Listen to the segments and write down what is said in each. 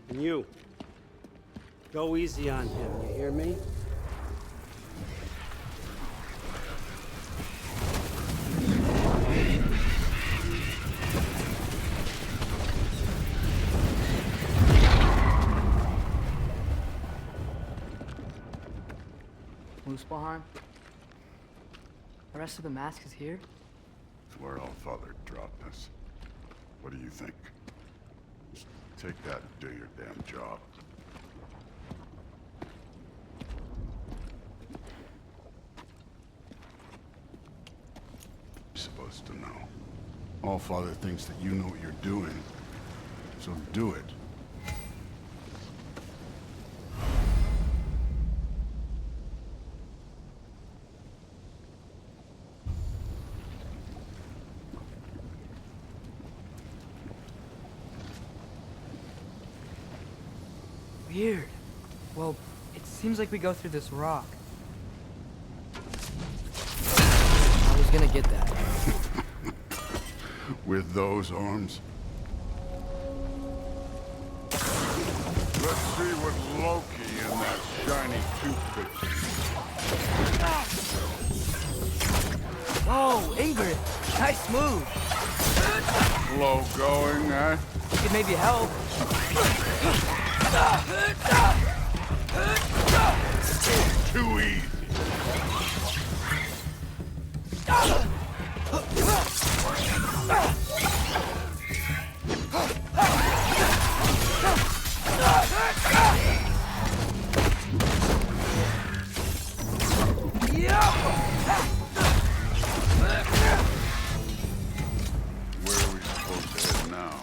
And you, go easy on him, you hear me? Muspelheim? The rest of the mask is here? It's where Allfather dropped us. What do you think? Just take that and do your damn job. You're supposed to know. Allfather thinks that you know what you're doing, so do it. Weird. Well, it seems like we go through this rock. I was gonna get that. With those arms? Let's see what Loki and that shiny toothpick. Whoa, Ingrid! Nice move! Slow going, eh? You could maybe help. Too easy. Where are we supposed to head now?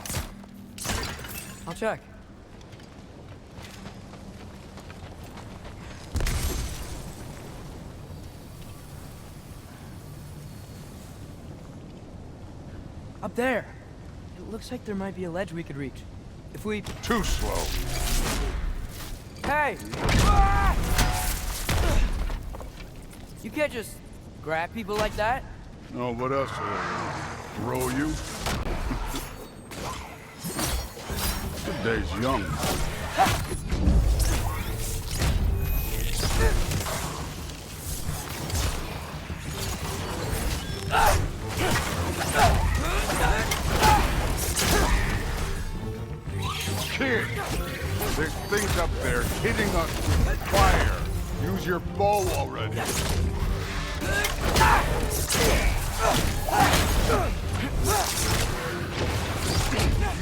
I'll check. Up there! It looks like there might be a ledge we could reach. If we... Too slow. Hey! You can't just grab people like that. No, what else? Throw you? Good day's young. Kid, there's things up there hitting us with fire. Use your bow already.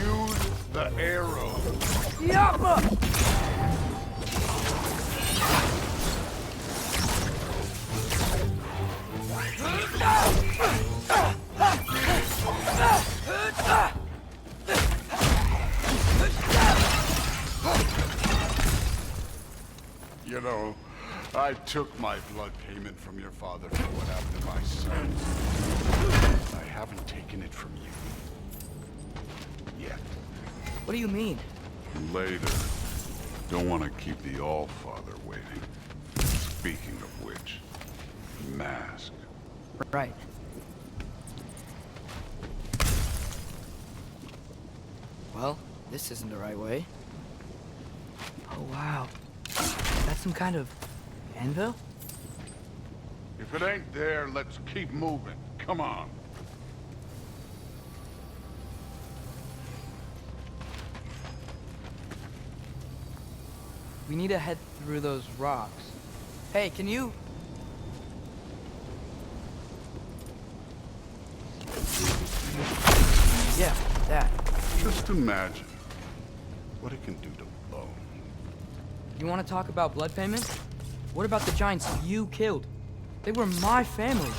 Use the arrow. Yappa! You know, I took my blood payment from your father for what happened to my son. I haven't taken it from you. Yet. What do you mean? Later. Don't want to keep the Allfather waiting. Speaking of which, mask. Right. Well, this isn't the right way. Oh, wow. That's some kind of anvil? If it ain't there, let's keep moving. Come on. We need to head through those rocks. Hey, can you... Yeah, that. Just imagine what it can do to bone. You want to talk about blood payment? What about the giants you killed? They were my family.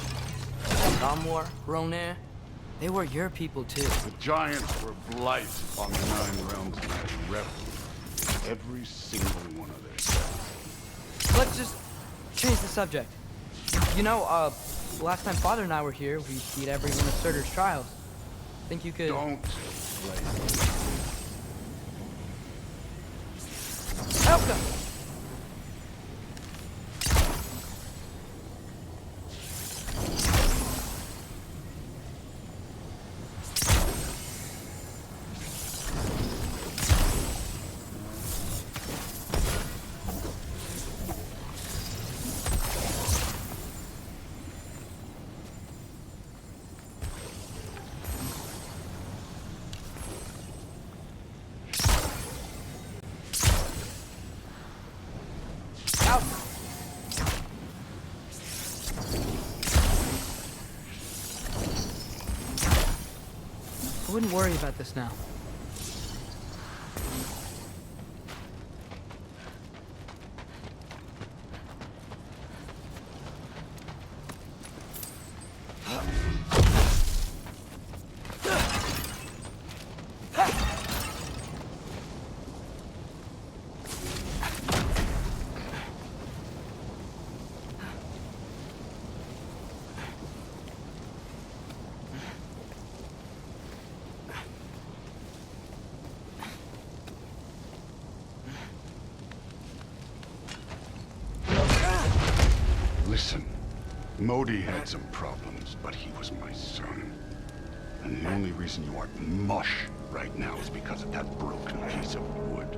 Gamor, Roner, they were your people too. The giants were blight on the 9 realms and I reveled every single one of their. Let's just change the subject. You know, last time Father and I were here, we beat every one of Surtur's trials. Think you could... Don't play. Help them! I wouldn't worry about this now. Listen, Modi had some problems, but he was my son. And the only reason you aren't mush right now is because of that broken piece of wood.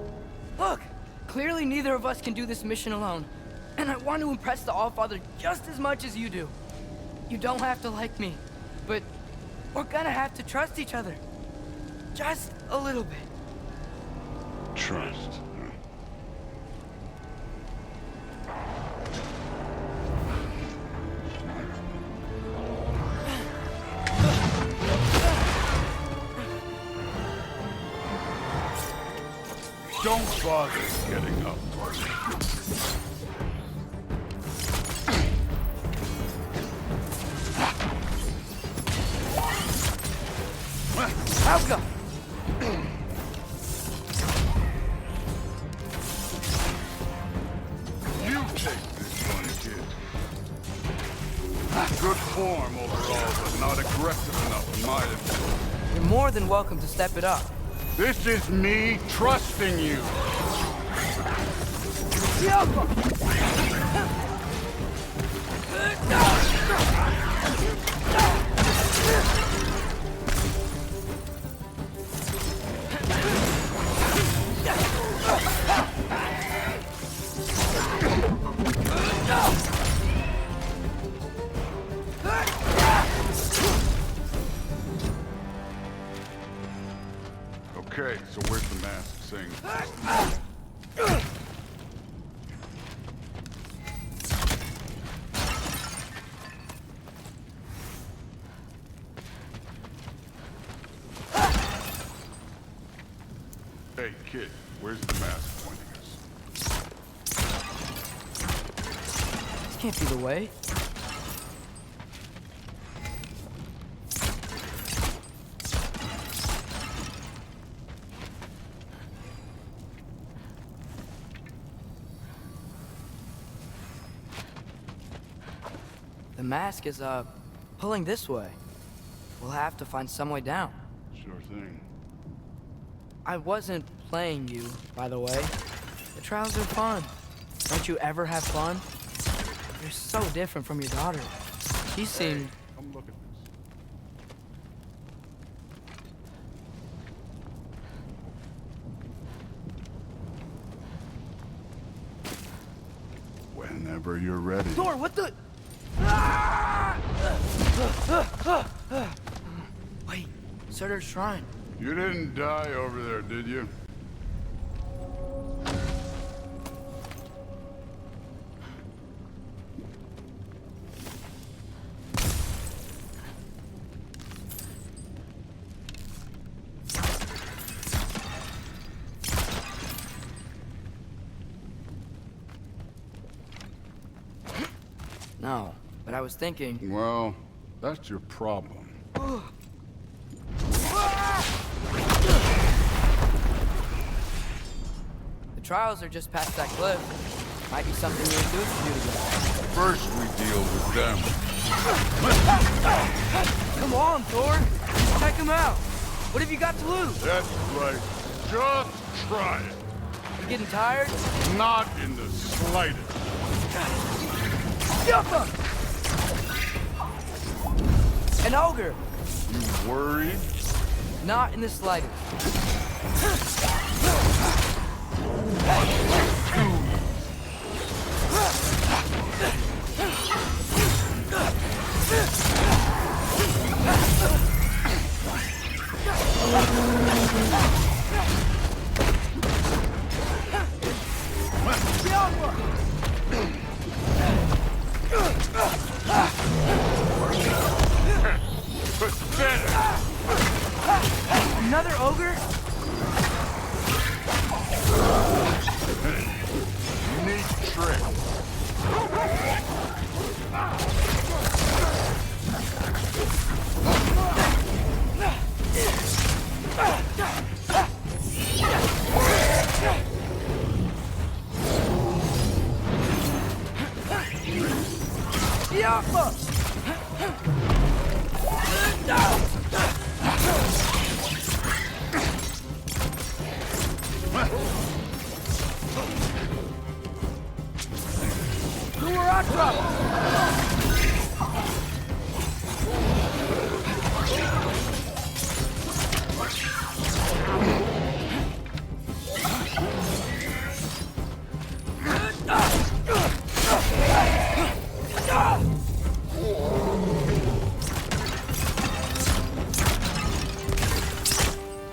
Look! Clearly neither of us can do this mission alone. And I want to impress the Allfather just as much as you do. You don't have to like me, but we're gonna have to trust each other. Just a little bit. Trust, huh? Don't bother getting up. Alka! You take this one, kid. Good form overall, but not aggressive enough in my opinion. You're more than welcome to step it up. This is me trusting you. Okay, so where's the mask saying? Hey, kid, where's the mask pointing us? This can't be the way. The mask is, pulling this way. We'll have to find some way down. Sure thing. I wasn't playing you, by the way. The trials are fun. Don't you ever have fun? You're so different from your daughter. She seemed... Come look at this. Whenever you're ready. Thor, what the... Wait, Surtur's shrine. You didn't die over there, did you? No, but I was thinking... Well, that's your problem. The trials are just past that cliff. Might be something you and Duke can do together. First we deal with them. Come on, Thor! Check him out! What have you got to lose? That's right. Just try it. You getting tired? Not in the slightest. Yucca! An ogre! You worried? Not in the slightest. Pathetic.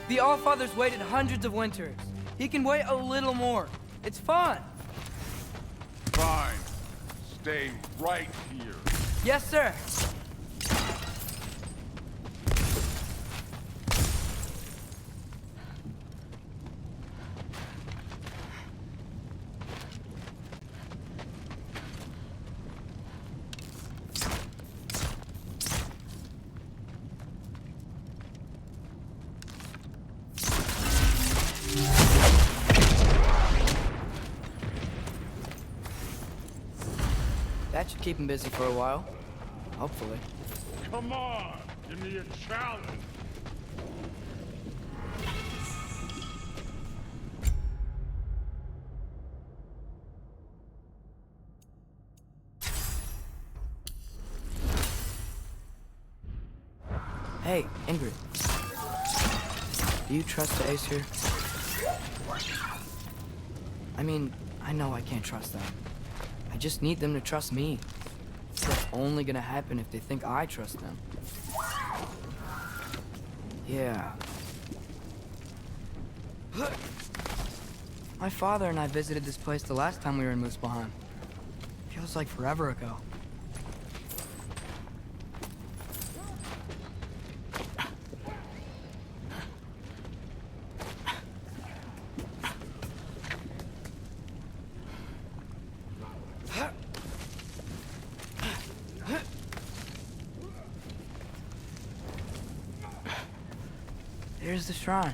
The Allfather's waited hundreds of winters. He can wait a little more. It's fun. Fine. Stay right here. Yes, sir. That should keep him busy for a while. Hopefully. Come on! Give me a challenge! Hey, Ingrid. Do you trust the Ace here? I mean, I know I can't trust them. I just need them to trust me. That's only gonna happen if they think I trust them. Yeah. My father and I visited this place the last time we were in Muspelheim. Feels like forever ago. Here's the shrine.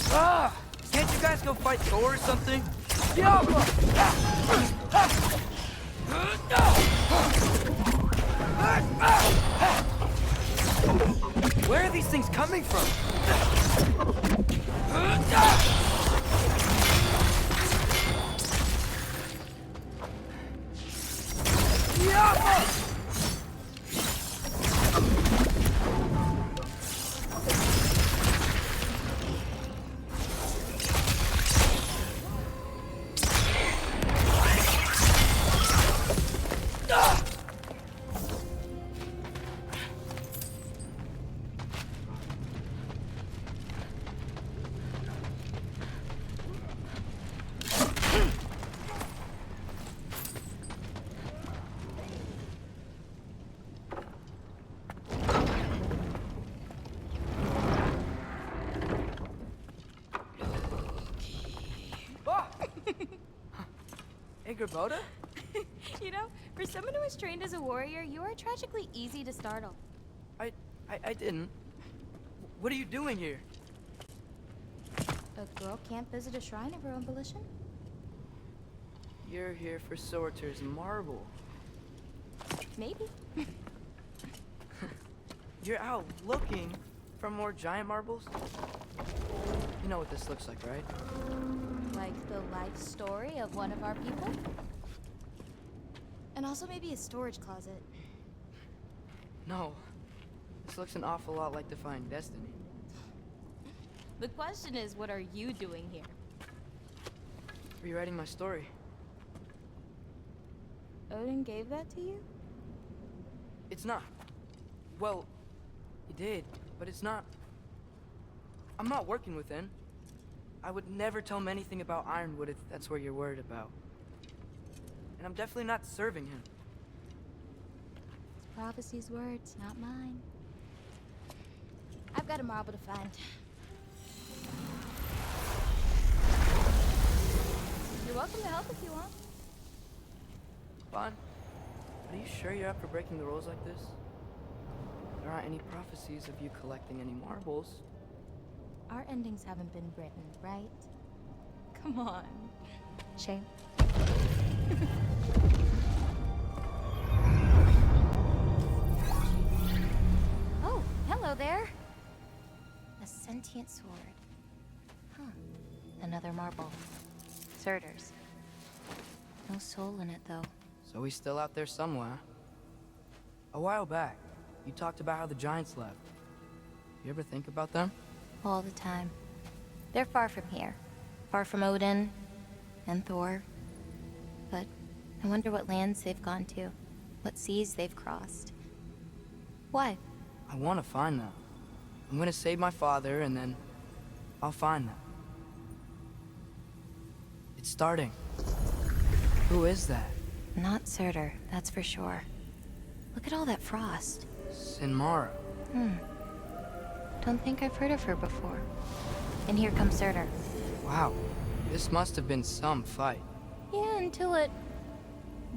Ah! Can't you guys go fight Thor or something? Where are these things coming from? Ingrid? You know, for someone who was trained as a warrior, you are tragically easy to startle. I didn't. What are you doing here? A girl can't visit a shrine of her own volition? You're here for Sorter's marble. Maybe. You're out looking for more giant marbles? You know what this looks like, right? Like the life story of one of our people? And also maybe a storage closet. No. This looks an awful lot like Defying Destiny. The question is, what are you doing here? Rewriting my story. Odin gave that to you? It's not. Well, he did, but it's not. I'm not working with him. I would never tell him anything about Ironwood if that's what you're worried about. And I'm definitely not serving him. It's prophecy's words, not mine. I've got a marble to find. You're welcome to help if you want. Fine. Are you sure you're up for breaking the rules like this? There aren't any prophecies of you collecting any marbles. our endings haven't been written, right? Come on. Shame. Oh, hello there. A sentient sword. Huh. Another marble. Surtur's. No soul in it, though. So he's still out there somewhere. A while back, you talked about how the giants left. You ever think about them? All the time. They're far from here. Far from Odin and Thor. But I wonder what lands they've gone to. What seas they've crossed. Why? I want to find them. I'm gonna save my father, and then I'll find them. It's starting. Who is that? Not Surtur, that's for sure. Look at all that frost. Sinmara. Don't think I've heard of her before. And here comes Surtur. Wow. This must have been some fight. Yeah, until it...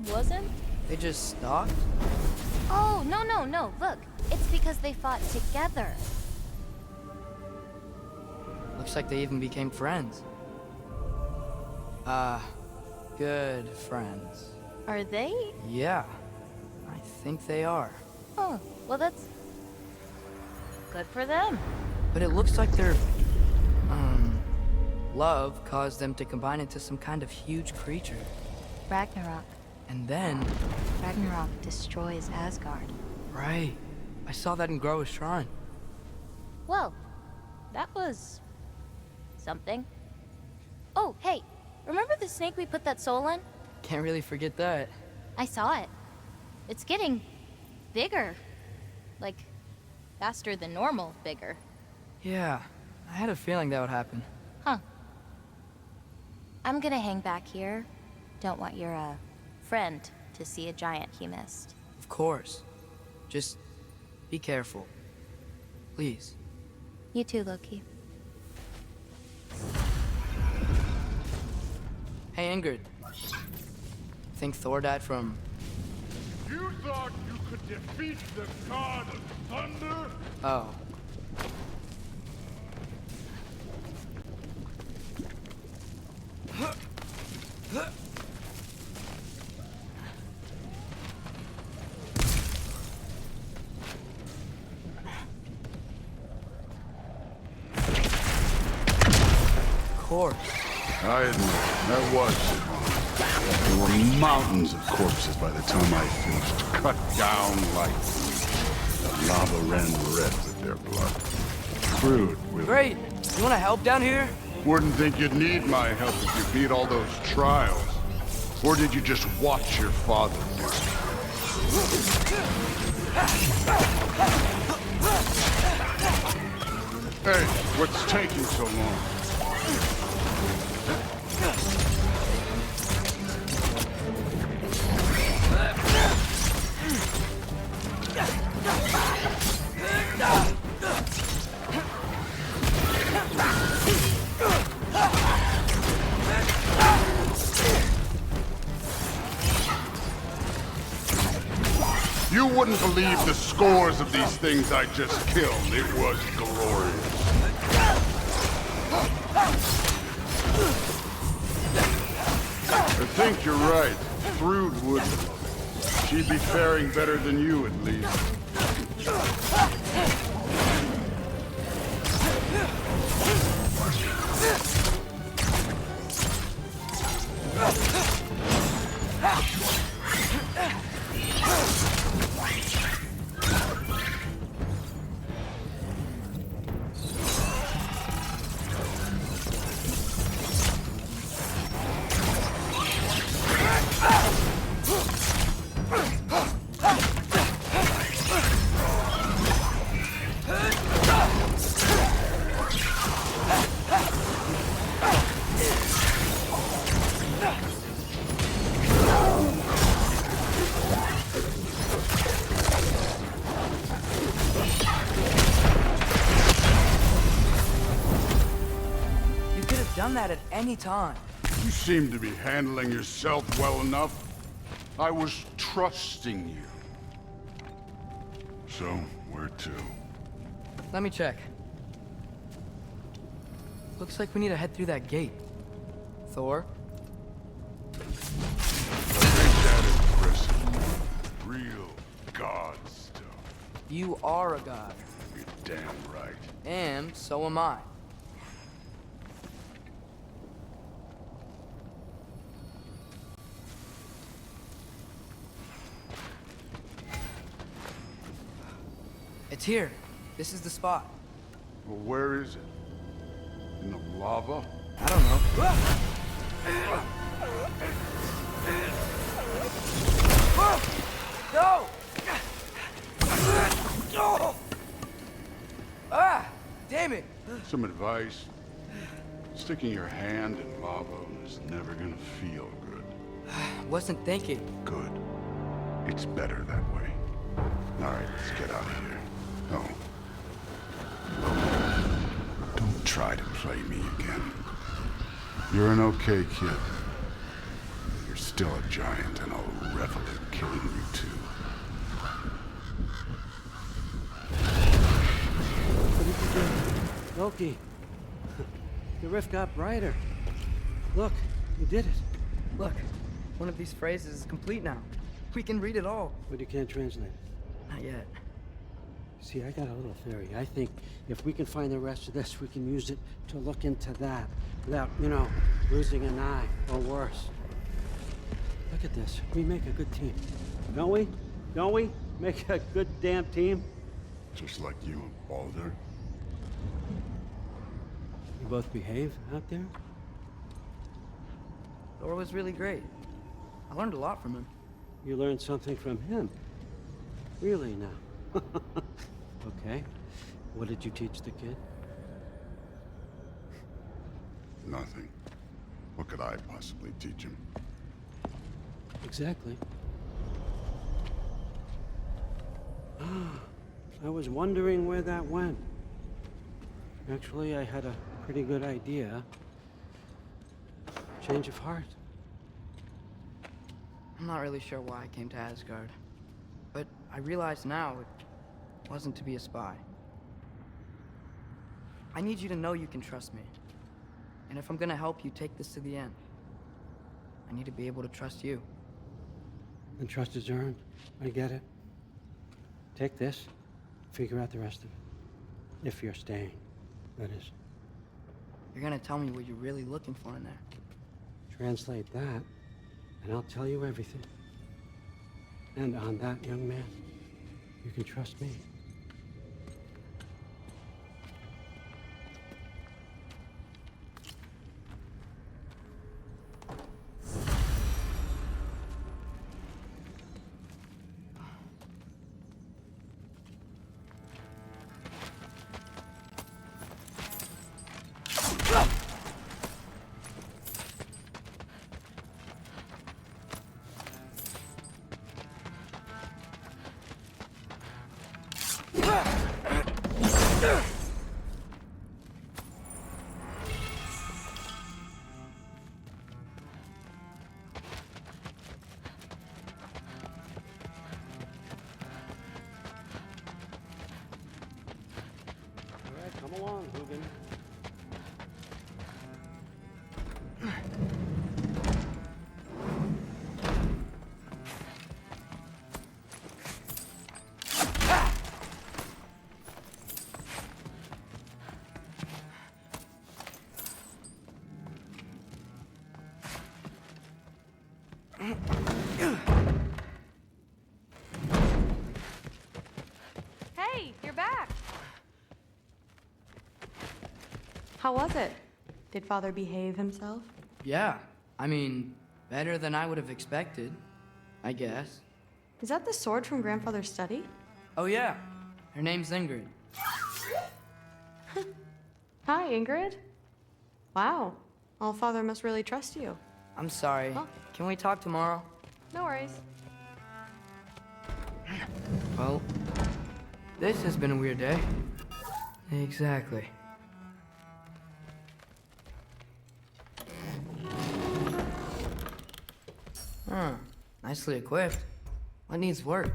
wasn't? They just stopped? Oh, no. Look, it's because they fought together. Looks like they even became friends. Good friends. Are they? Yeah, I think they are. Oh, well that's... good for them. But it looks like their, love caused them to combine into some kind of huge creature. Ragnarok. And then... Ragnarok destroys Asgard. Right. I saw that in Groa's shrine. Well, that was... something. Oh, hey, remember the snake we put that soul in? Can't really forget that. I saw it. It's getting... bigger. Like, faster than normal bigger. Yeah, I had a feeling that would happen. Huh. I'm gonna hang back here. Don't want your, friend to see a giant he missed. Of course. Just be careful. Please. You too, Loki. Hey, Ingrid. Think Thor died from... You thought you could defeat the god of thunder? Oh. Of course. I admit, that was it. There were mountains of corpses by the time I finished, cut down like wheat. The lava ran red with their blood. Crude, really. Great. You want to help down here? Wouldn't think you'd need my help if you beat all those trials. Or did you just watch your father do it? Hey, what's taking so long? You wouldn't believe the scores of these things I just killed. It was glorious. I think you're right. Thrud wouldn't. She'd be faring better than you, at least. Done that at any time. You seem to be handling yourself well enough. I was trusting you. So, where to? Let me check. Looks like we need to head through that gate. Thor? Ain't that impressive? Real god stuff. You are a god. You're damn right. And so am I. It's here. This is the spot. Well, where is it? In the lava? I don't know. No! Ah! Damn it! Some advice. Sticking your hand in lava is never gonna feel good. Wasn't thinking. Good. It's better that way. All right, let's get out of here. Oh. Don't try to play me again. You're an okay kid. You're still a giant, and I'll revel in killing you too. What did you do? Loki. The rift got brighter. Look, you did it. Look, one of these phrases is complete now. We can read it all. But you can't translate it. Not yet. See, I got a little theory. I think if we can find the rest of this, we can use it to look into that without, you know, losing an eye or worse. Look at this. We make a good team. Don't we? Don't we? Make a good damn team? Just like you and Baldur. You both behave out there? Thor was really great. I learned a lot from him. You learned something from him. Really now? Okay. What did you teach the kid? Nothing. What could I possibly teach him? Exactly. I was wondering where that went. Actually, I had a pretty good idea. Change of heart. I'm not really sure why I came to Asgard. But I realize now it wasn't to be a spy. I need you to know you can trust me. And if I'm gonna help you take this to the end, I need to be able to trust you. And trust is earned. I get it. Take this, figure out the rest of it. If you're staying, that is. You're gonna tell me what you're really looking for in there. Translate that, and I'll tell you everything. And on that, young man, you can trust me. Come along, Hugin. Hey, you're back. How was it? Did Father behave himself? Yeah, I mean, better than I would have expected, I guess. Is that the sword from Grandfather's study? Oh yeah, her name's Ingrid. Hi, Ingrid. Wow. All-Father must really trust you. I'm sorry. Oh. Can we talk tomorrow? No worries. Well, this has been a weird day. Exactly. Huh. Nicely equipped. What needs work?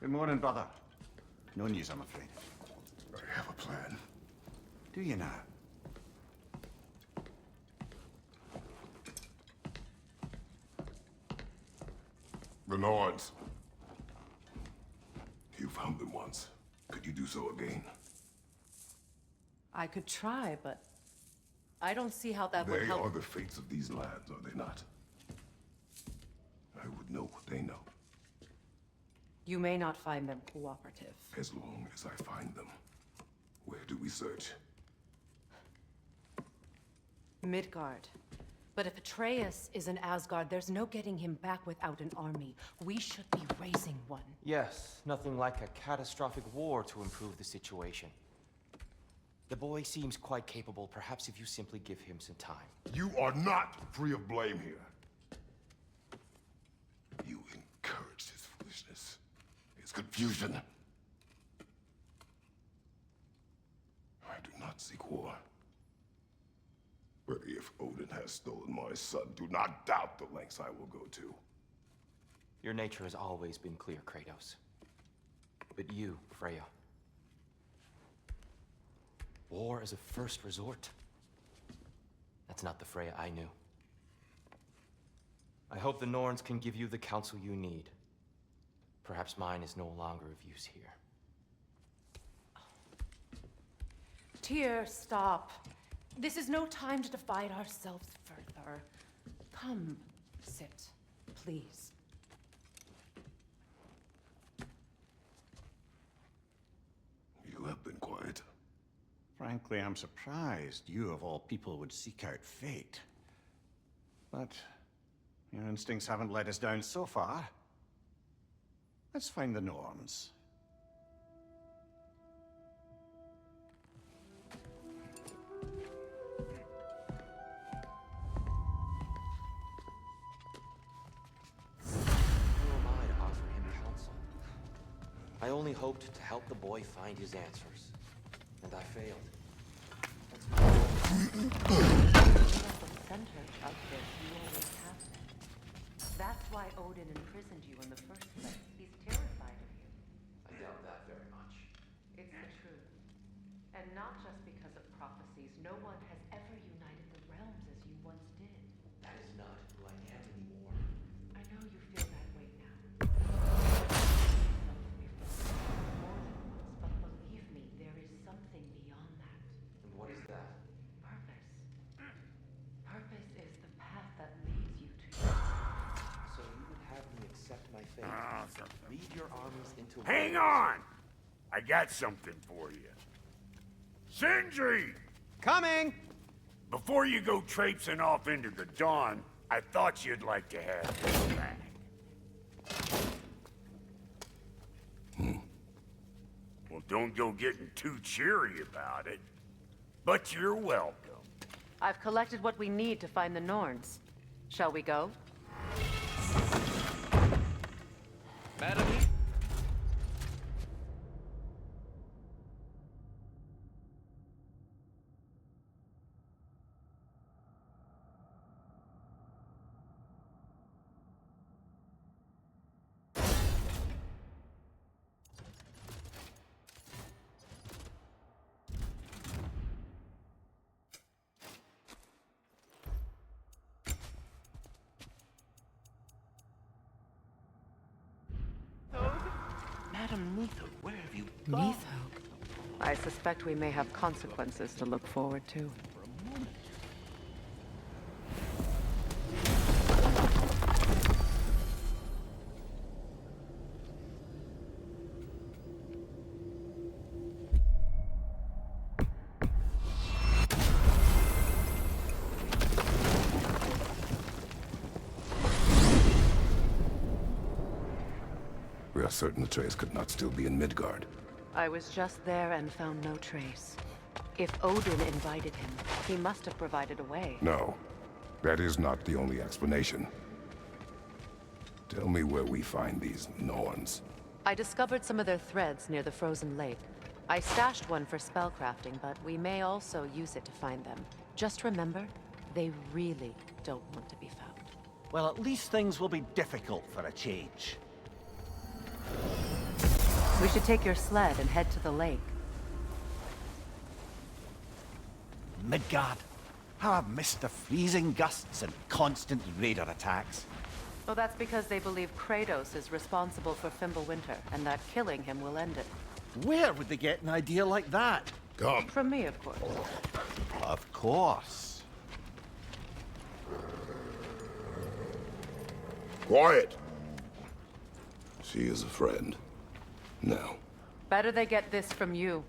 Good morning, brother. No news, I'm afraid. I have a plan. Do you now? The Nords. You found them once. Could you do so again? I could try, but I don't see how that would They help. are the fates of these lands, are they not? I would know what they know, You may not find them cooperative. as long as I find them. Where do we search? Midgard. But if Atreus is in Asgard, there's no getting him back without an army. We should be raising one. Yes, nothing like a catastrophic war to improve the situation. The boy seems quite capable. Perhaps if you simply give him some time. You are not free of blame here. You encouraged his foolishness, his confusion. I do not seek war. But if Odin has stolen my son, do not doubt the lengths I will go to. Your nature has always been clear, Kratos. But you, Freya. War is a first resort. That's not the Freya I knew. I hope the Norns can give you the counsel you need. Perhaps mine is no longer of use here. Tyr, stop. This is no time to divide ourselves further. Come, sit, please. You have been quiet. Frankly, I'm surprised you of all people would seek out fate. But your instincts haven't let us down so far. Let's find the Norns. Who am I to offer him counsel? I only hoped to help the boy find his answers. And I failed. The center of this, you always have been. That's why Odin imprisoned you in the first place. He's terrified of you. I doubt that very much. It's the truth. And not just because of prophecies. No one has ever united the realms as you once did. That is not who I am anymore. I know you feel that way now. More than once, but believe me, there is something beyond that. And what is that? Purpose. Purpose is the path that leads you to your So you would have me accept my fate? Lead your armies into Hang on! I got something for you. Sindri! Coming! Before you go traipsing off into the dawn, I thought you'd like to have this back. Well, don't go getting too cheery about it. But you're welcome. I've collected what we need to find the Norns. Shall we go? Madam. Madam Nitho, where have you gone? Nitho. I suspect we may have consequences to look forward to. We are certain Atreus could not still be in Midgard. I was just there and found no trace. If Odin invited him, he must have provided a way. No, that is not the only explanation. Tell me where we find these Norns. I discovered some of their threads near the frozen lake. I stashed one for spellcrafting, but we may also use it to find them. Just remember, they really don't want to be found. Well, at least things will be difficult for a change. We should take your sled and head to the lake. Midgard. How I've missed the freezing gusts and constant raider attacks. Well, that's because they believe Kratos is responsible for Fimbulwinter, and that killing him will end it. Where would they get an idea like that? Come. From me, of course. Of course. Quiet. She is a friend. Now. Better they get this from you.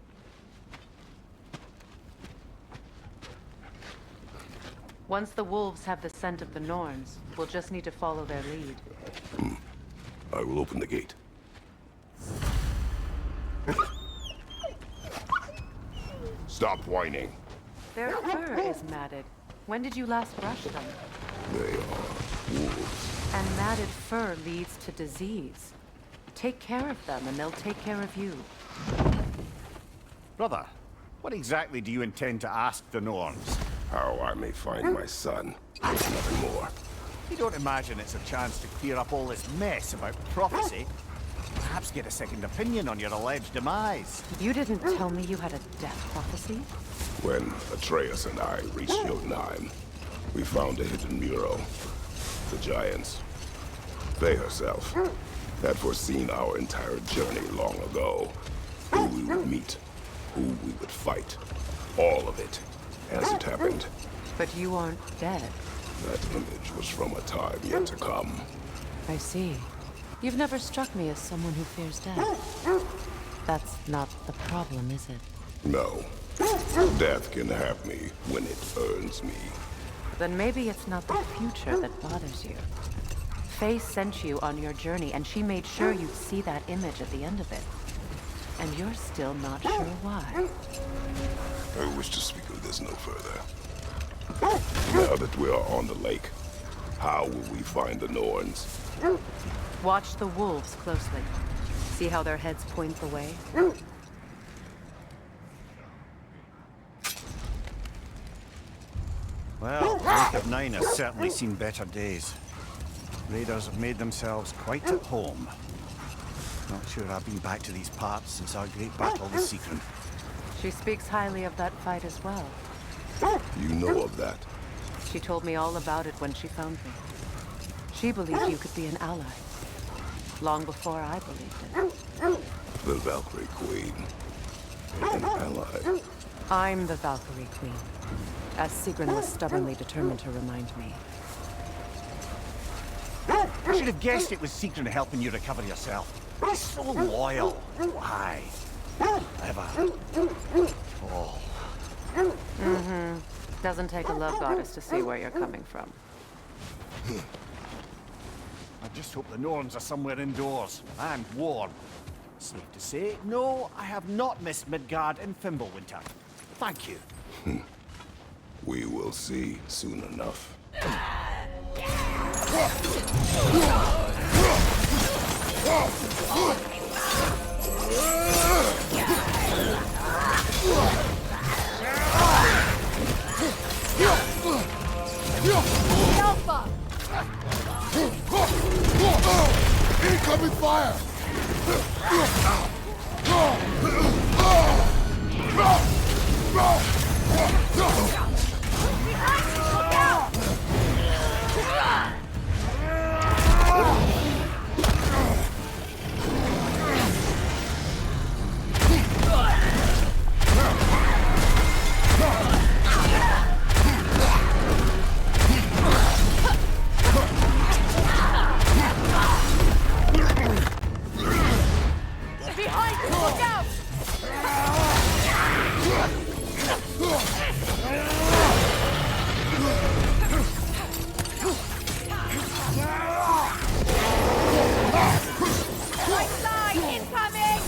Once the wolves have the scent of the Norns, we'll just need to follow their lead. I will open the gate. Stop whining. Their fur is matted. When did you last brush them? They are wolves. And matted fur leads to disease. Take care of them, and they'll take care of you. Brother, what exactly do you intend to ask the Norns? How I may find my son. There's nothing more. You don't imagine it's a chance to clear up all this mess about prophecy? Perhaps get a second opinion on your alleged demise. You didn't tell me you had a death prophecy? When Atreus and I reached Jotunheim, we found a hidden mural. The Giants, they herself, had foreseen our entire journey long ago. Who we would meet, who we would fight. All of it, as it happened. But you aren't dead. That image was from a time yet to come. I see. You've never struck me as someone who fears death. That's not the problem, is it? No. Death can have me when it earns me. Then maybe it's not the future that bothers you. Faye sent you on your journey, and she made sure you'd see that image at the end of it. And you're still not sure why. I wish to speak of this no further. Now that we are on the lake, how will we find the Norns? Watch the wolves closely. See how their heads point the way? Well, Lake of Nine has certainly seen better days. Raiders have made themselves quite at home. Not sure I've been back to these parts since our great battle with Sigrun. She speaks highly of that fight as well. You know of that? She told me all about it when she found me. She believed you could be an ally. Long before I believed it. The Valkyrie Queen. An ally. I'm the Valkyrie Queen, as Sigrun was stubbornly determined to remind me. I should have guessed it was Sigrun helping you recover yourself. He's so loyal. Why? Ever. Oh. Mm-hmm. Doesn't take a love goddess to see where you're coming from. I just hope the Norns are somewhere indoors and warm. Safe to say, no, I have not missed Midgard and Fimbulwinter. Thank you. We will see soon enough. Alpha! Incoming fire! Behind you, look out! Right side, incoming!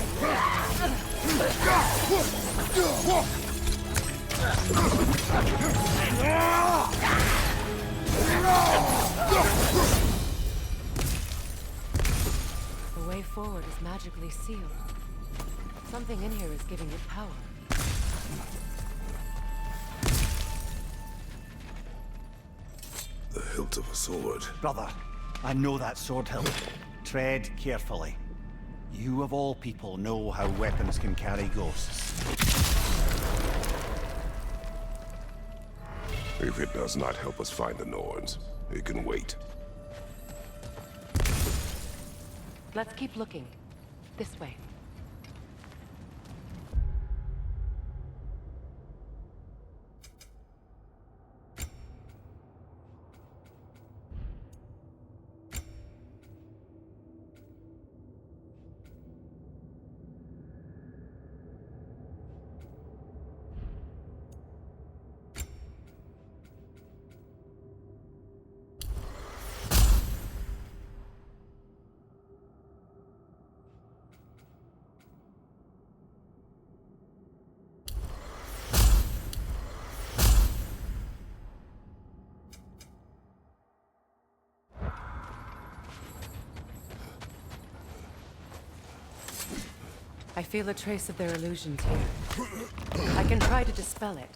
The way forward is magically sealed. Something in here is giving it power. The hilt of a sword. Brother, I know that sword hilt. Tread carefully. You of all people know how weapons can carry ghosts. If it does not help us find the Norns, it can wait. Let's keep looking. This way. I feel a trace of their illusions here. I can try to dispel it.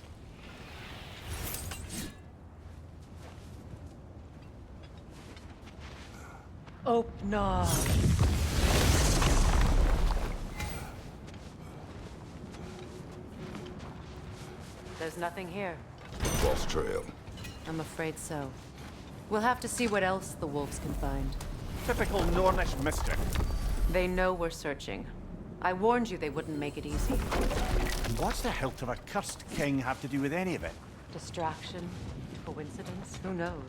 Oh, no. There's nothing here. False trail. I'm afraid so. We'll have to see what else the wolves can find. Typical Nornish mischief. They know we're searching. I warned you they wouldn't make it easy. What's the hilt of a cursed king have to do with any of it? Distraction? Coincidence? Who knows?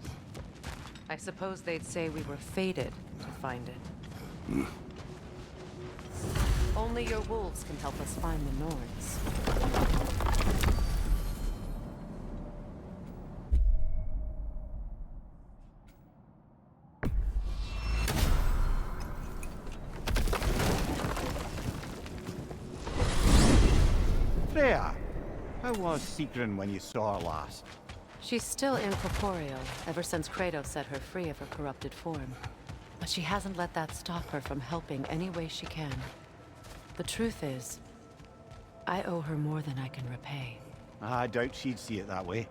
I suppose they'd say we were fated to find it. Only your wolves can help us find the Norns. Freya, how was Sigrun when you saw her last? She's still incorporeal, ever since Kratos set her free of her corrupted form. But she hasn't let that stop her from helping any way she can. The truth is, I owe her more than I can repay. I doubt she'd see it that way.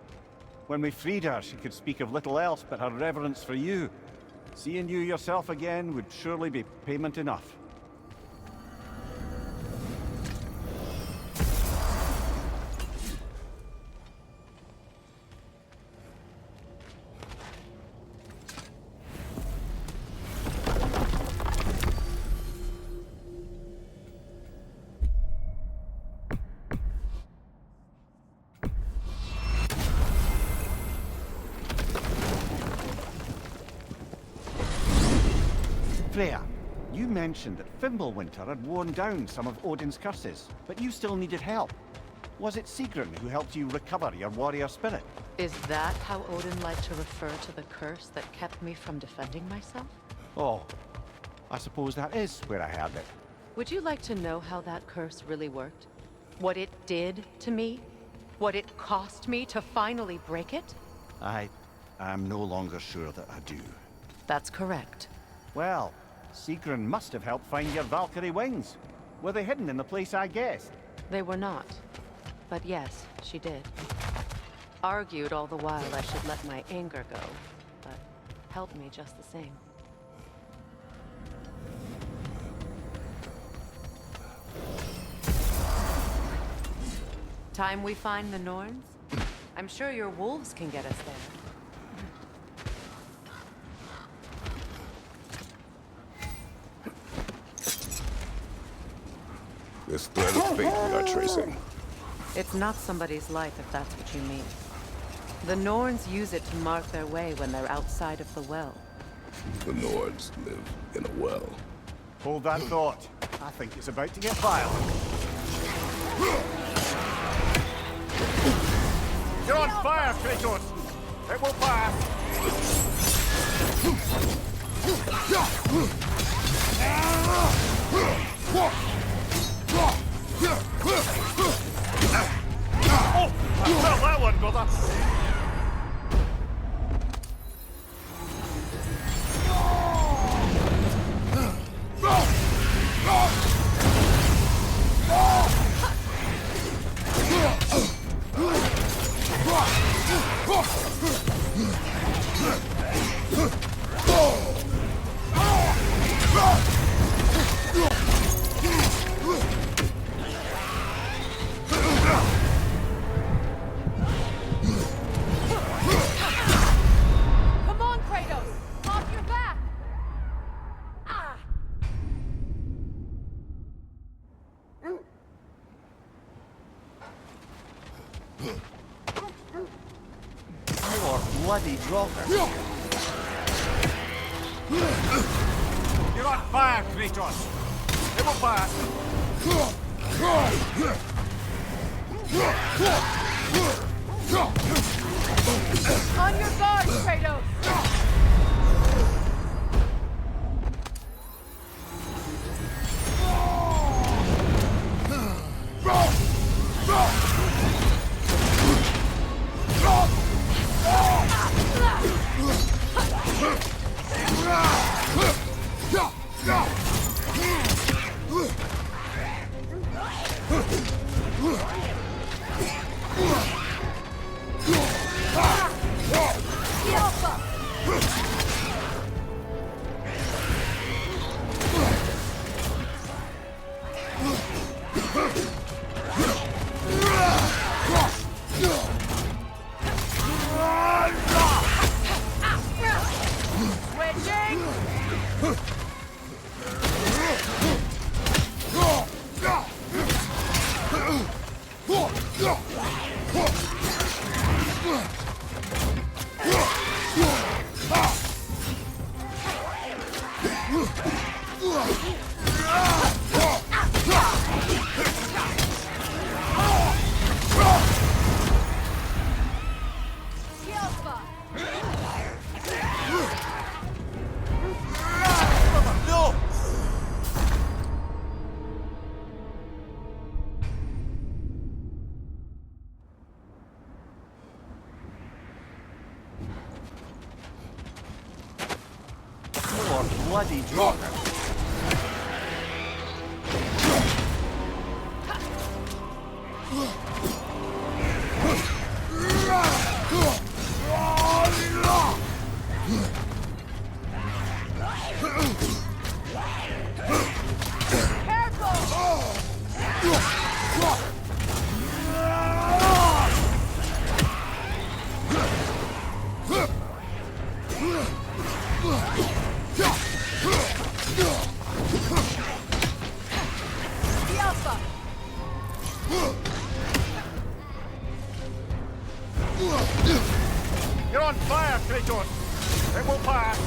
When we freed her, she could speak of little else but her reverence for you. Seeing you yourself again would surely be payment enough. Freya, you mentioned that Fimbulwinter had worn down some of Odin's curses, but you still needed help. Was it Sigrun who helped you recover your warrior spirit? Is that how Odin liked to refer to the curse that kept me from defending myself? Oh, I suppose that is where I heard it. Would you like to know how that curse really worked? What it did to me? What it cost me to finally break it? I'm no longer sure that I do. That's correct. Well, Sigrun must have helped find your Valkyrie wings. Were they hidden in the place I guessed? They were not. But yes, she did. Argued all the while I should let my anger go, but helped me just the same. Time we find the Norns? I'm sure your wolves can get us there. This thread of fate we are tracing. It's not somebody's life, if that's what you mean. The Norns use it to mark their way when they're outside of the well. The Norns live in a well. Hold that thought. I think it's about to get violent. You're on fire, Kratos! It will pass! Oh! I felt that one, brother! bloody dropper. You're on fire, Kratos! It will pass! On your guard, Kratos! More bloody dropper. You're on fire, Kratos! It will pass!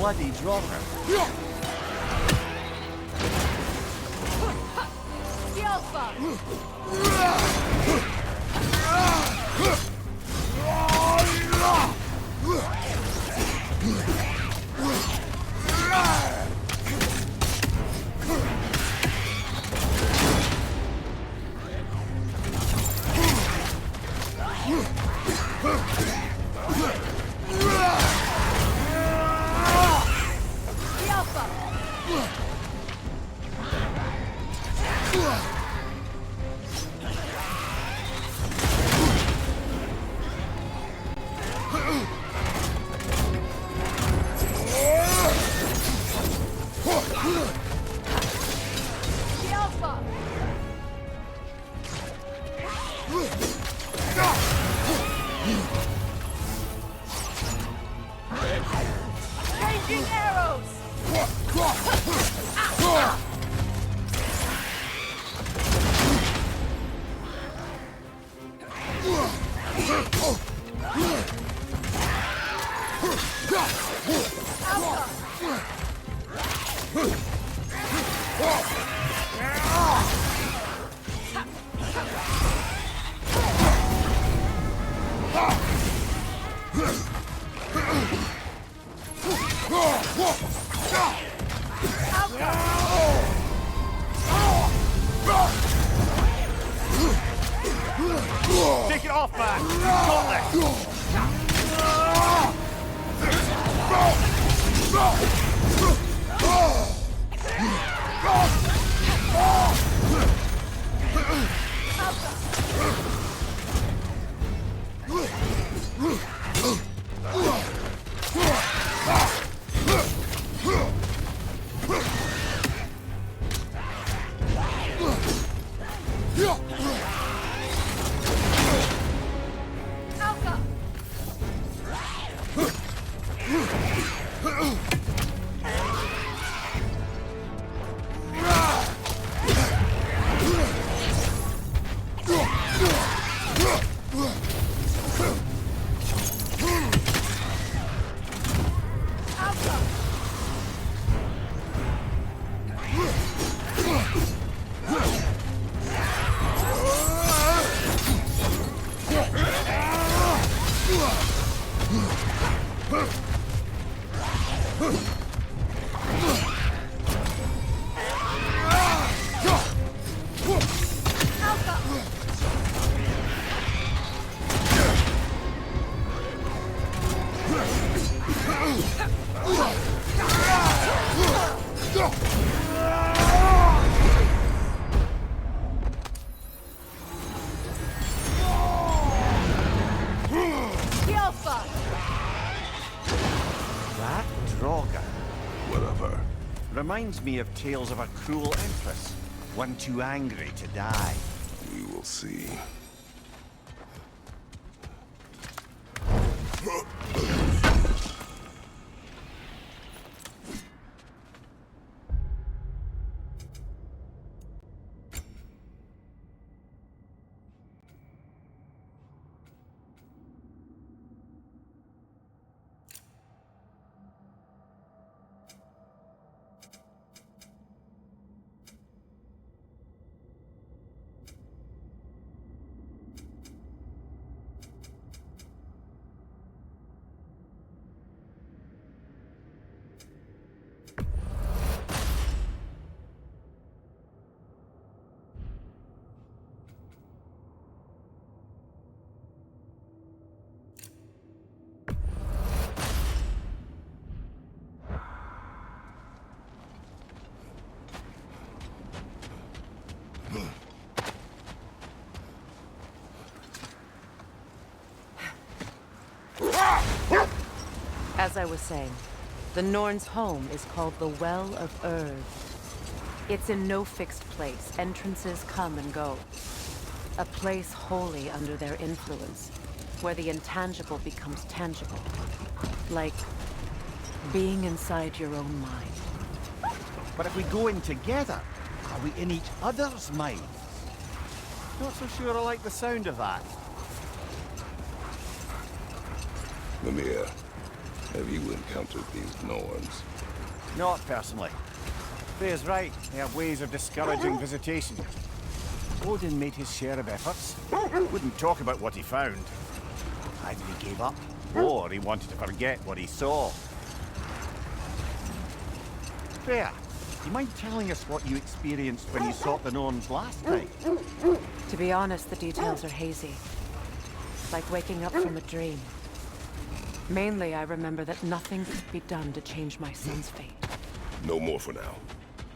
bloody dropper. The Alpha! Changing arrows! Take it off, man! You've got this! That Draugr. Whatever. Reminds me of tales of a cruel empress. One too angry to die. We will see. As I was saying, the Norns' home is called the Well of Erd. It's in no fixed place. Entrances come and go. A place wholly under their influence, where the intangible becomes tangible. Like being inside your own mind. But if we go in together, are we in each other's minds? Not so sure I like the sound of that. Mimir, Have you encountered these Norns? Not personally. Freya's right. They have ways of discouraging visitation. Odin made his share of efforts. Wouldn't talk about what he found. Either he gave up, or he wanted to forget what he saw. Freya, do you mind telling us what you experienced when you sought the Norns last time? To be honest, the details are hazy. Like waking up from a dream. Mainly, I remember that nothing could be done to change my son's fate. No more for now.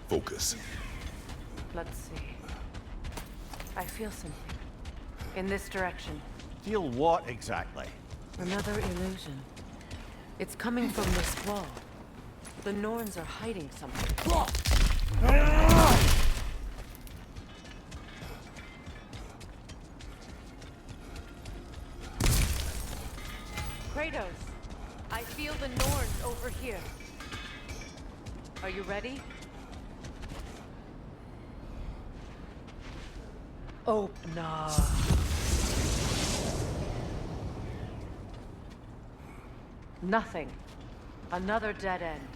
Focus. Let's see. I feel something. In this direction. Feel what exactly? Another illusion. It's coming from this wall. The Norns are hiding something. Kratos, I feel the Norns over here. Are you ready? Oh, no. Nothing. Another dead end.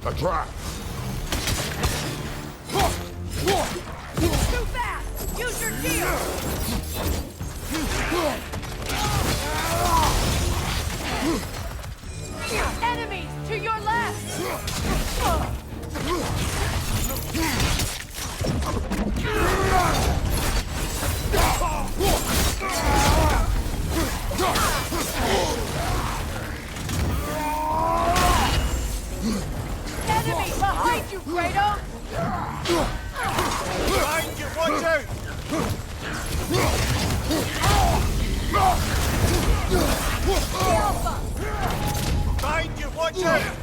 A trap! Too fast! Use your shield! Enemies to your left! Enemy behind you, Kratos! Behind you, watch out! Behind you, watch out!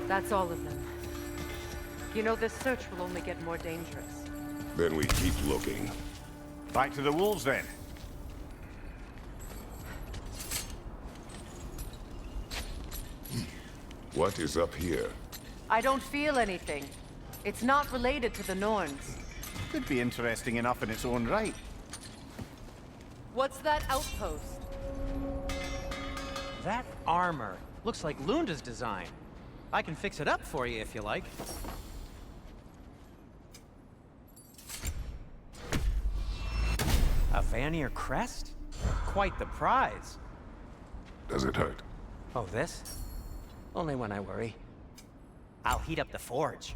That's all of them. You know, this search will only get more dangerous. Then we keep looking. Back to the wolves, then. What is up here? I don't feel anything. It's not related to the Norns. Could be interesting enough in its own right. What's that outpost? That armor looks like Lunda's design. I can fix it up for you if you like. A Vanir crest? Quite the prize. Does it hurt? Oh, this? Only when I worry. I'll heat up the forge.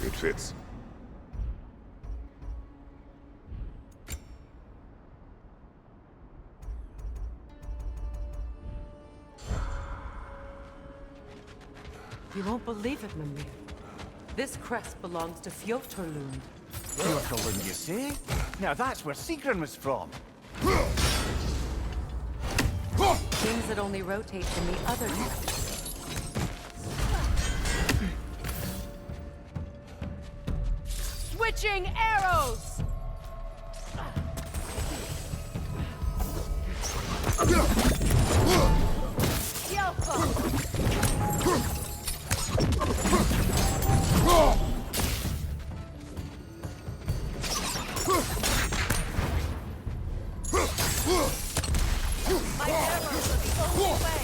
It fits. You won't believe it, Mimir. This crest belongs to Fjotorlund. Fjotorlund, you say? Now that's where Sigrun was from. Things that only rotate in the other direction. Switching arrows! My arrows are the only way!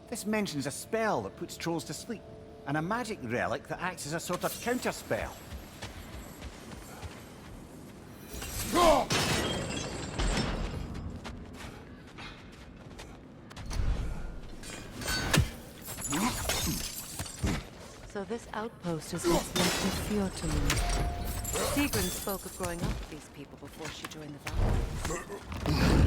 This mentions a spell that puts trolls to sleep, and a magic relic that acts as a sort of counterspell. So this outpost is what's left of Fjotorlund. Sigrun spoke of growing up with these people before she joined the Valkyries.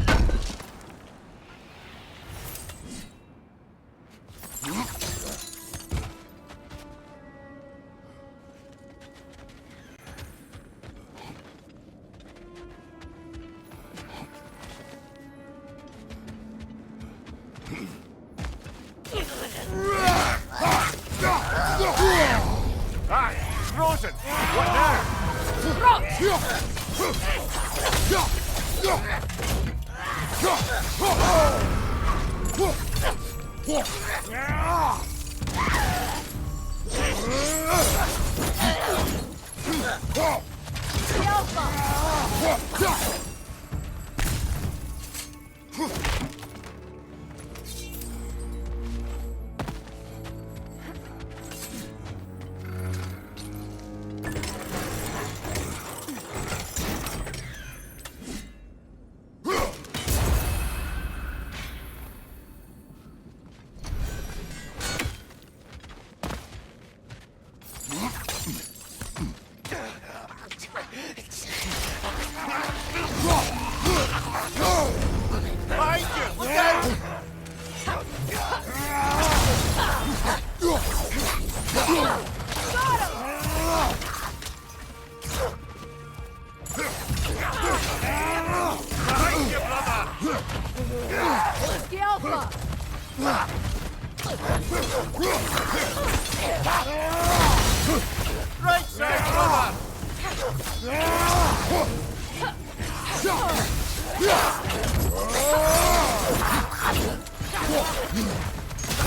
Right side, brother!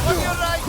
On your right!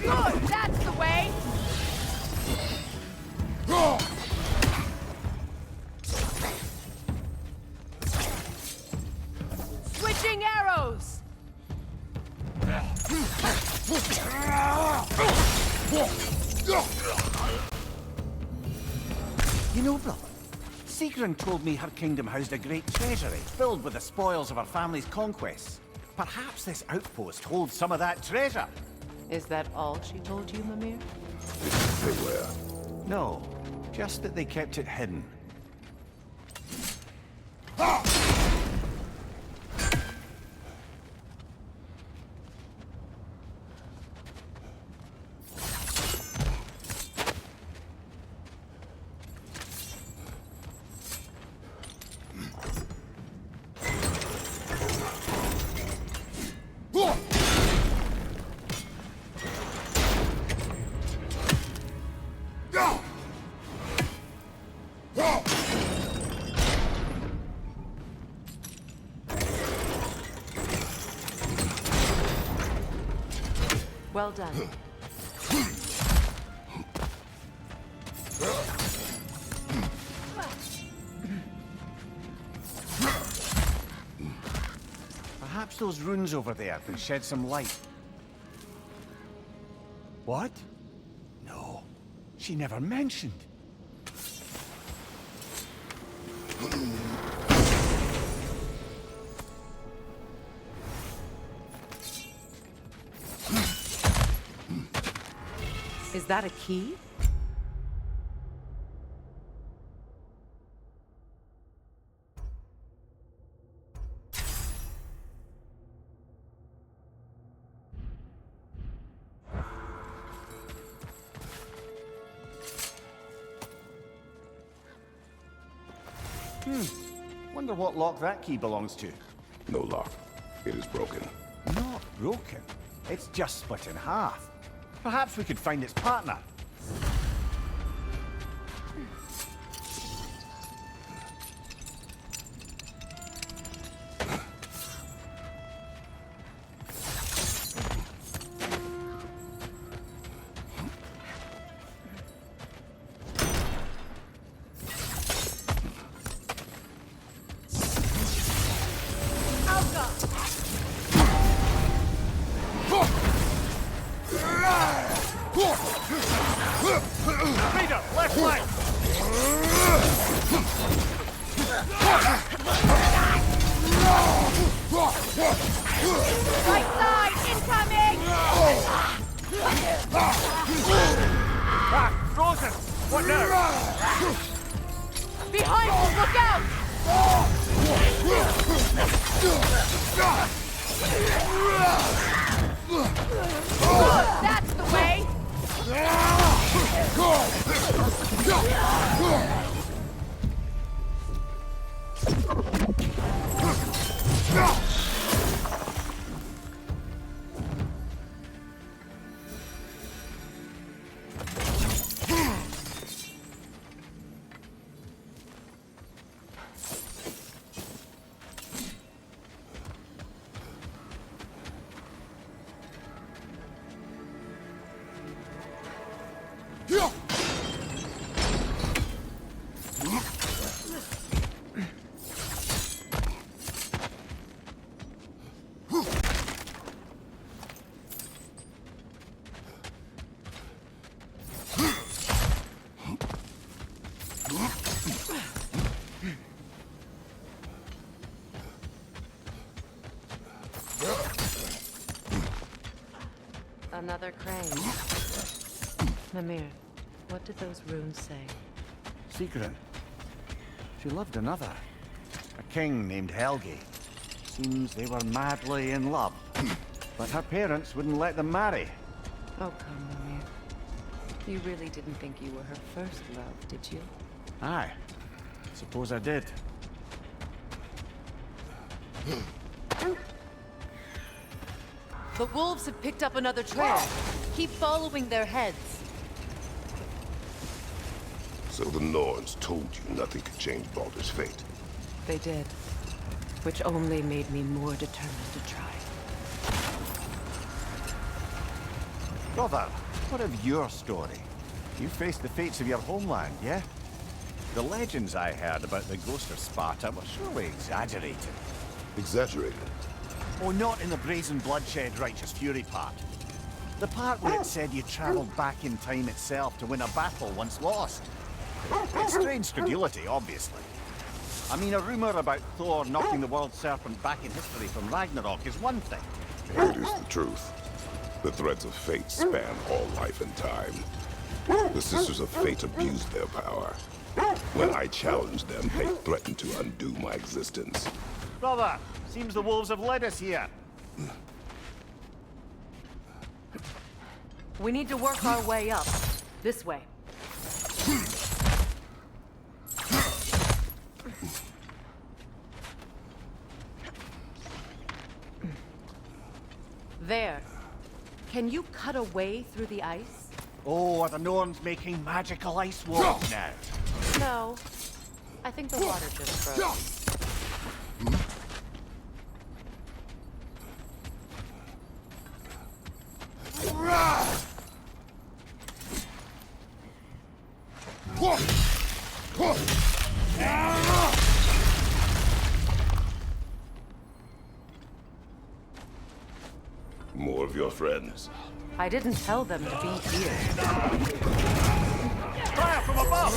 Good, that's the way! Switching arrows! You know, brother, Sigrun told me her kingdom housed a great treasury filled with the spoils of her family's conquests. Perhaps this outpost holds some of that treasure. Is that all she told you, Mimir? Say where? No, just that they kept it hidden. Well done. Perhaps those runes over there can shed some light. What? No, she never mentioned. Is that a key? Wonder what lock that key belongs to. No lock. It is broken. Not broken. It's just split in half. Perhaps we could find its partner. Leader, left flank! Right side, incoming! Ah, frozen! What now? Behind you, look out! That's the way! Another crane. Mimir, what did those runes say? Sigrun. She loved another. A king named Helgi. Seems they were madly in love. But her parents wouldn't let them marry. Oh, come, Mimir. You really didn't think you were her first love, did you? Aye. Suppose I did. The wolves have picked up another trail. Keep following their heads. So the Norns told you nothing could change Baldur's fate. They did. Which only made me more determined to try. Brother, what of your story? You faced the fates of your homeland, yeah? The legends I heard about the ghost of Sparta were surely exaggerated. Exaggerated? Oh, not in the brazen bloodshed righteous fury part. The part where it said you traveled back in time itself to win a battle once lost. It's strange credulity, obviously. I mean, a rumor about Thor knocking the world serpent back in history from Ragnarok is one thing. It is the truth. The threads of fate span all life and time. The Sisters of Fate abused their power. When I challenged them, they threatened to undo my existence. Brother, seems the wolves have led us here. We need to work our way up. This way. There. Can you cut a way through the ice? Oh, are the Norns making magical ice walls now? No. I think the water just froze. More of your friends. I didn't tell them to be here. Fire from above!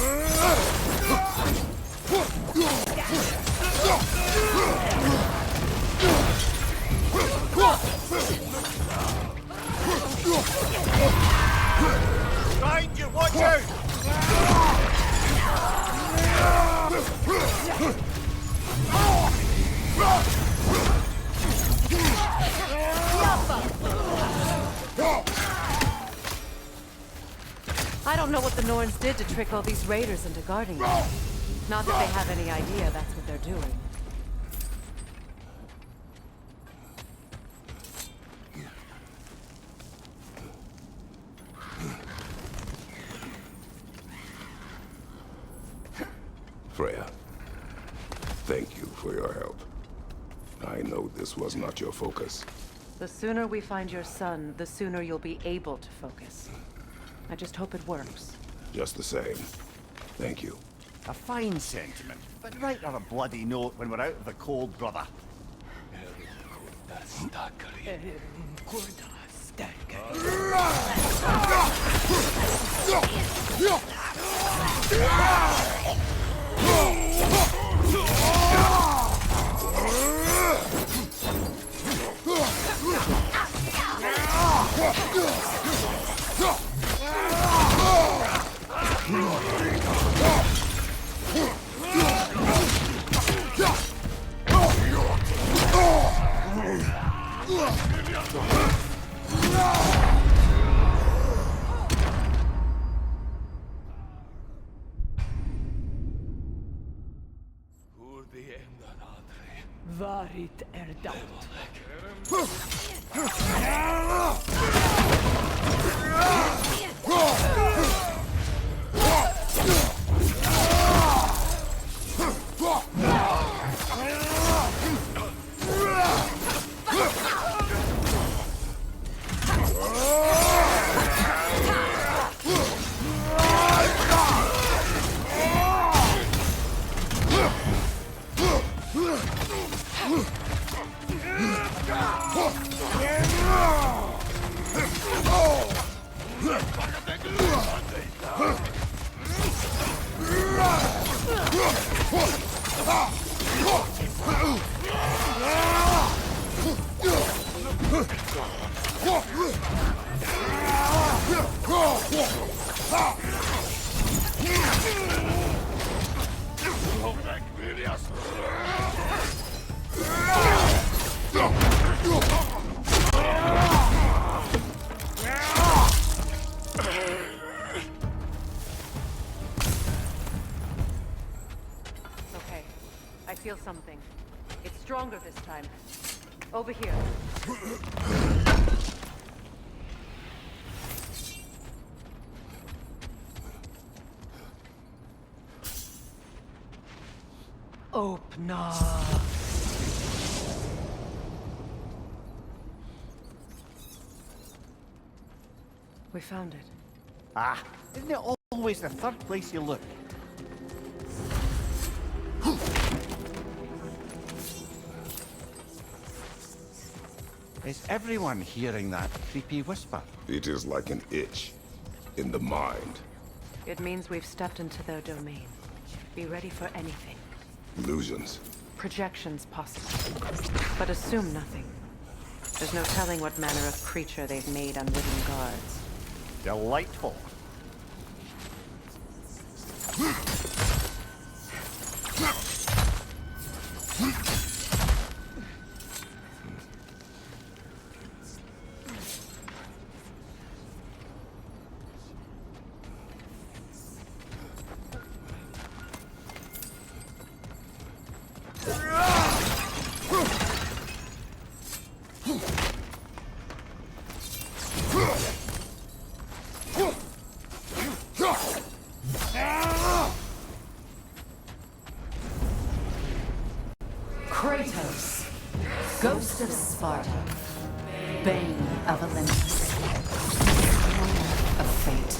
Behind you, watch out! I don't know what the Norns did to trick all these raiders into guarding them. Not that they have any idea that's what they're doing. Freya, thank you for your help. I know this was not your focus. The sooner we find your son, the sooner you'll be able to focus. I just hope it works. Just the same. Thank you. A fine sentiment, but write her a bloody note when we're out of the cold, brother. Varit daut. Okay, I feel something. It's stronger this time. Over here. Open. We found it. Ah, isn't it always the third place you look? Is everyone hearing that creepy whisper? It is like an itch in the mind. It means we've stepped into their domain. Be ready for anything. Illusions. Projections possible. But assume nothing. There's no telling what manner of creature they've made unwitting guards. Delightful. Kratos, Ghost of Sparta, Bane of Olympus, of fate,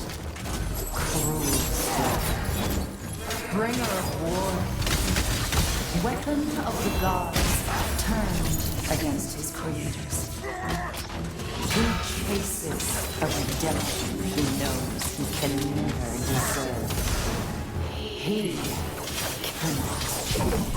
cruel death, bringer of war, weapon of the gods turned against his creators. He chases a redemption he knows he can never deserve. He cannot change.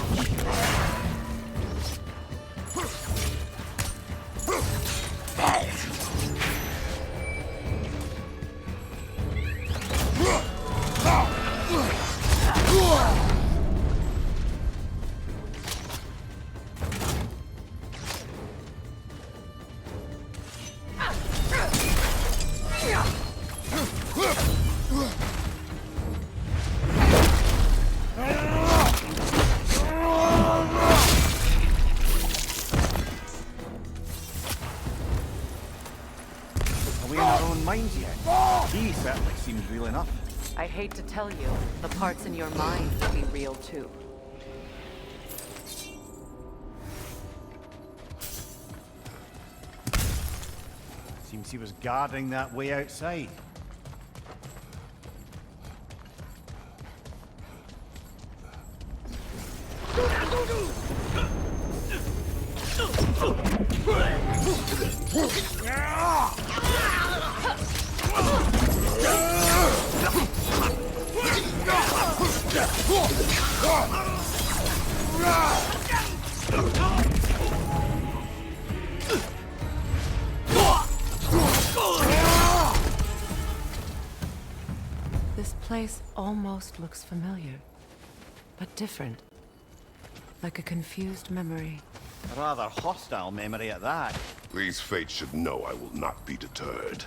Are we in our own minds yet? He certainly seems real enough. I hate to tell you, the parts in your mind will be real too. Seems he was guarding that way outside. This place almost looks familiar, but different. Like a confused memory. A rather hostile memory at that. These fates should know I will not be deterred.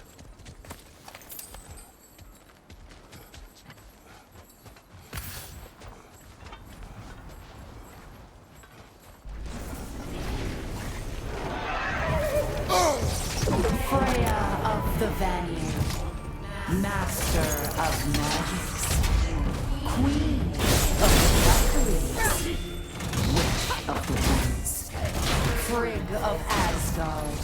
Freya of the Vanir, master of magics, queen of the Valkyries, witch of the winds, Frigg of Asgard,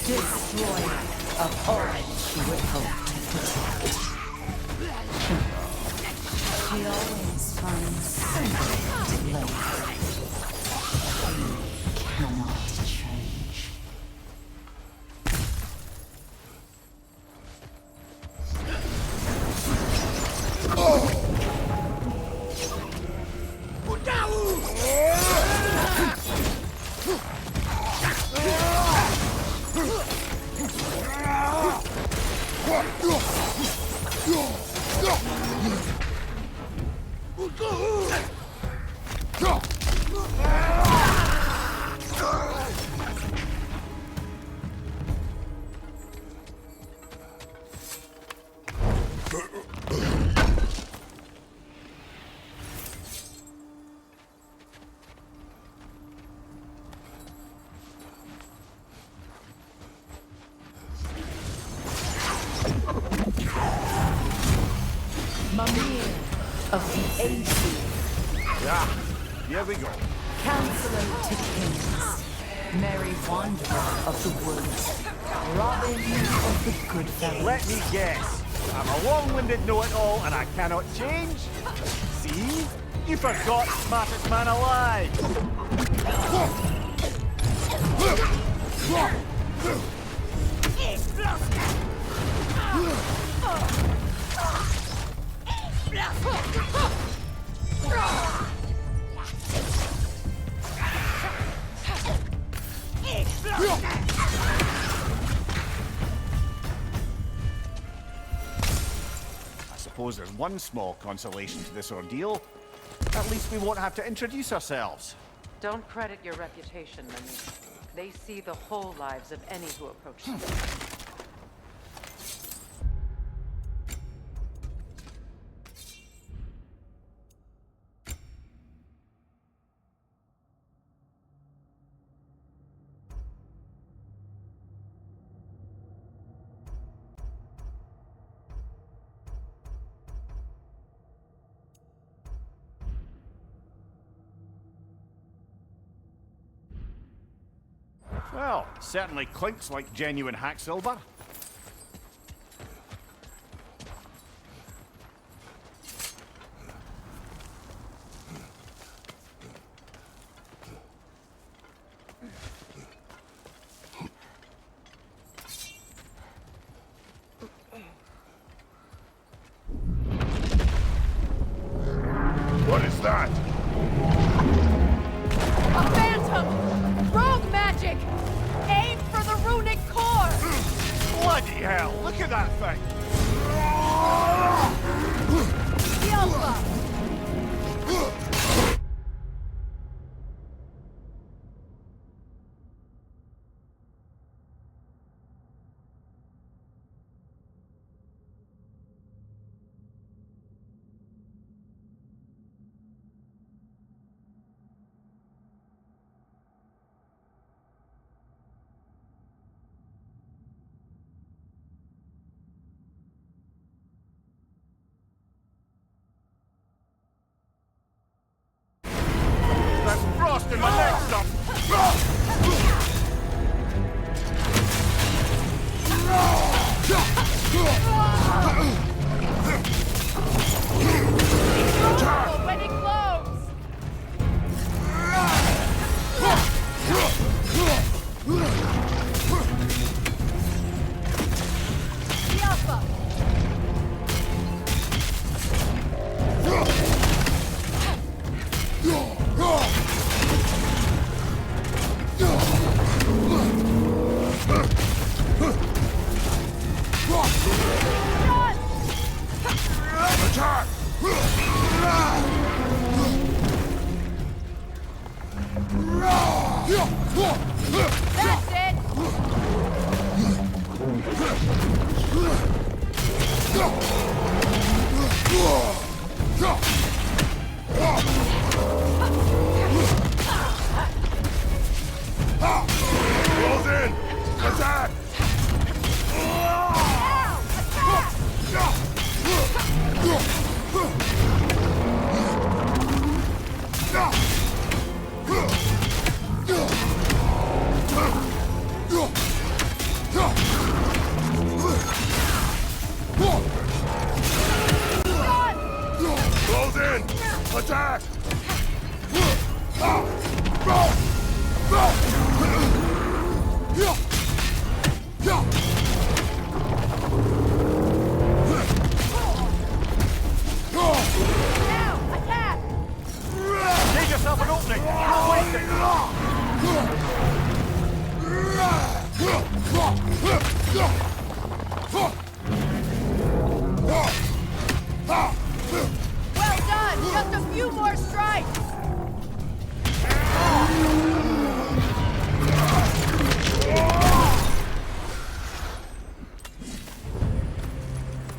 destroyer of all she would hope to protect. She always finds something to love. She cannot change. Mimir of the Aesir. Yeah, here we go. Counselor to kings, merry wanderer of the woods, Robin of the good fellows. Let me guess. I'm a long-winded know-it-all and I cannot change? See? You forgot smartest man alive! I suppose there's one small consolation to this ordeal. At least we won't have to introduce ourselves. Don't credit your reputation, Mimir. They see the whole lives of any who approach them. Well, certainly clinks like genuine hack silver. What is that? A phantom! Rogue magic! Aim for the runic core! Bloody hell, look at that thing! Yelpa! Attack! Close in! Attack! Give yourself an opening! Don't waste it! Well done! Just a few more strikes!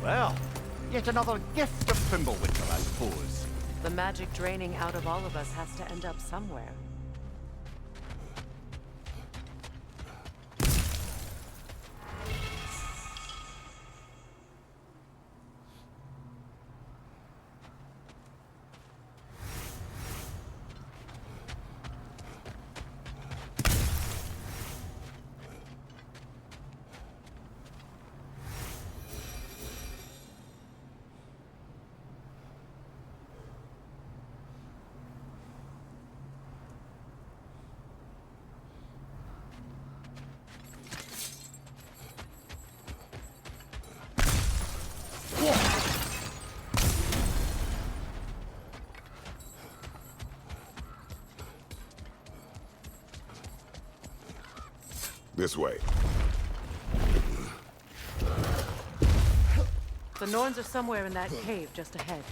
Well, yet another gift of Fimbulwinter, I suppose. The magic draining out of all of us has to end up somewhere. This way. The Norns are somewhere in that cave just ahead.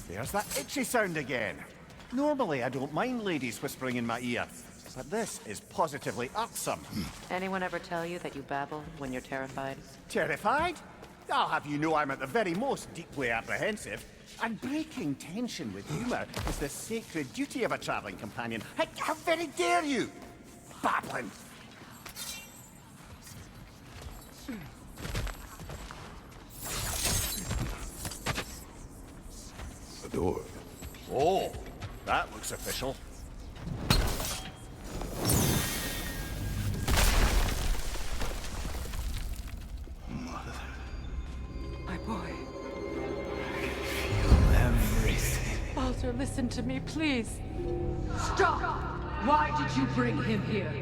There's that itchy sound again. Normally, I don't mind ladies whispering in my ear, but this is positively irksome. Anyone ever tell you that you babble when you're terrified? Terrified? I'll have you know I'm at the very most deeply apprehensive. And breaking tension with humor is the sacred duty of a traveling companion. How very dare you? Babbling! The door. Oh, that looks official. My boy. Feel everything. Baldur, listen to me, please. Stop! Why did you bring him here?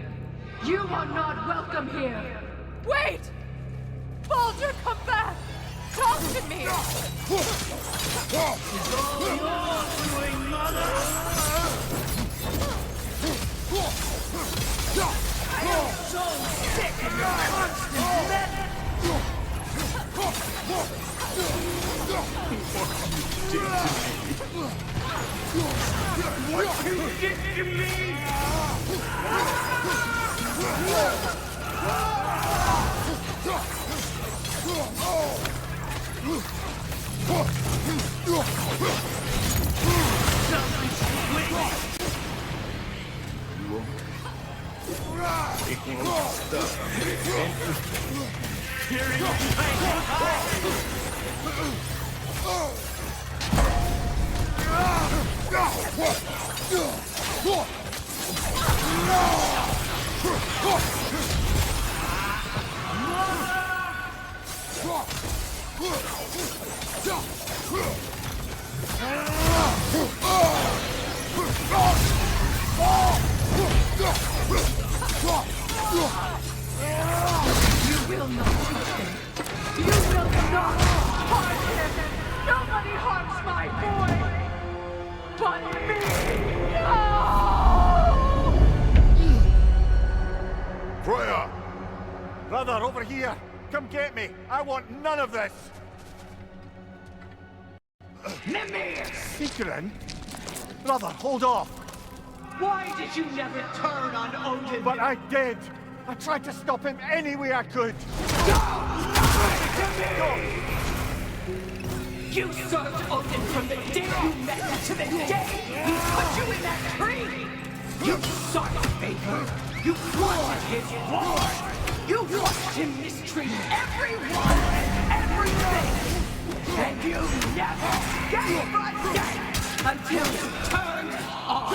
You are not welcome here! Wait! Baldur, come back! Talk to me! It's all yours, doing, mother! I am so sick of your constant meddling! What you did to me! You will not touch him! You will not harm him! Nobody harms my boy! But me! No! Freya! Brother, over here! Come get me! I want none of this! Mimir! Sigrun? Brother, hold off! Why did you never turn on Odin? But I did! I tried to stop him any way I could! You served Odin from the day you met to the day he put you in that tree! You sought favor! You wanted his war! You watched him mistreat everyone and everything! And you never gave a damn until you turned on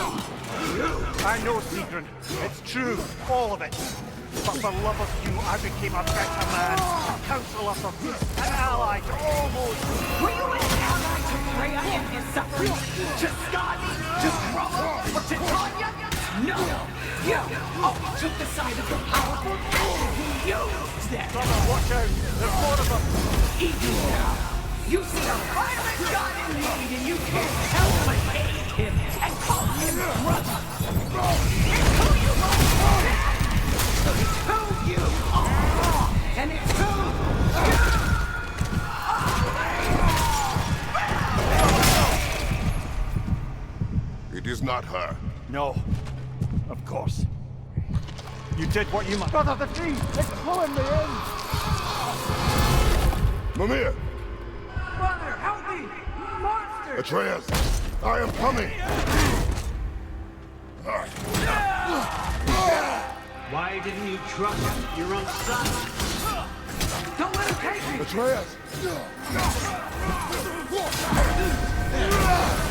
you! I know, Sigrun. It's true. All of it. But for love of you, I became a better man. A counselor for peace. An ally to almost. Were you an ally to Freya in his suffering? To Skadi? To Groa? Or to Tanya? No! You always took the side of the powerful and you used them! Brother, watch out! There's more of them! Even now, you see a violent god in need and you can't help but hate him and call him brother! It's who you are! It's who you are! And it's who you It is not her. No. Of course. You did what you must. Brother, the tree! It's pulling me in! Mimir! Brother, help me! Monster! Atreus! I am coming! Why didn't you trust your own son? Don't let him take me! Atreus!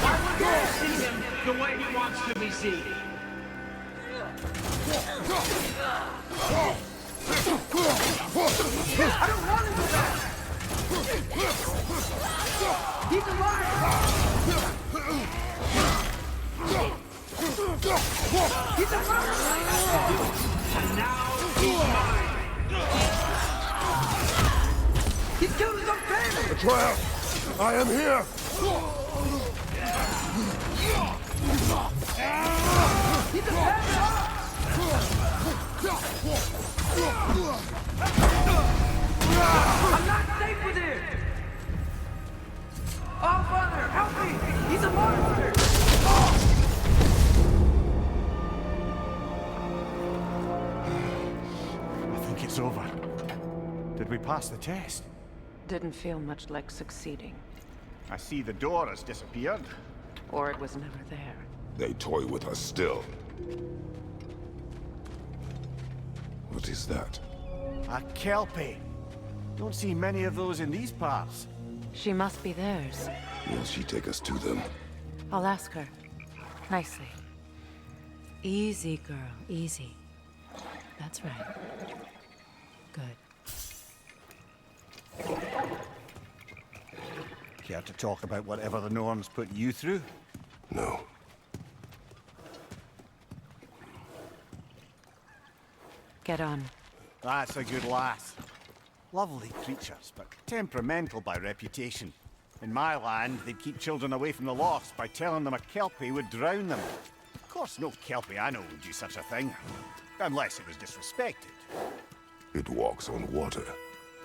I want to see him the way he wants to be seen. I don't want him to die! He's alive! He's alive! And now he's mine! He's killed his own family! Atreus! I am here! He's a pet! I'm not safe with him! Oh, Father, help me! He's a monster! I think it's over. Did we pass the test? Didn't feel much like succeeding. I see the door has disappeared. Or it was never there. They toy with us still. What is that? A Kelpie. Don't see many of those in these parts. She must be theirs. Will she take us to them? I'll ask her. Nicely. Easy, girl. Easy. That's right. Good. Care to talk about whatever the Norns put you through? No. Get on. That's a good lass. Lovely creatures, but temperamental by reputation. In my land, they'd keep children away from the lost by telling them a Kelpie would drown them. Of course, no Kelpie I know would do such a thing. Unless it was disrespected. It walks on water.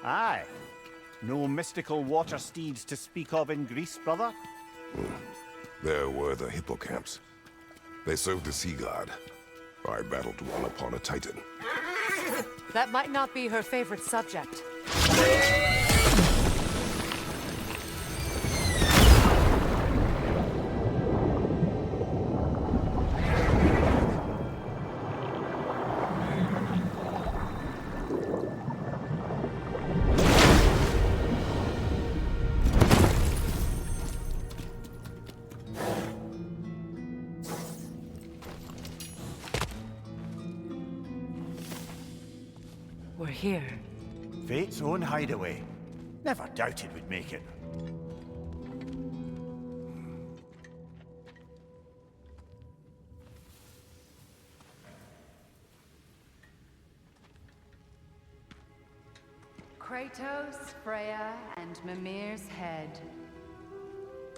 Aye. No mystical water steeds to speak of in Greece, brother? There were the hippocamps. They served the sea god. I battled one upon a titan. That might not be her favorite subject. We're here. Fate's own hideaway. Never doubted we'd make it. Kratos, Freya, and Mimir's head.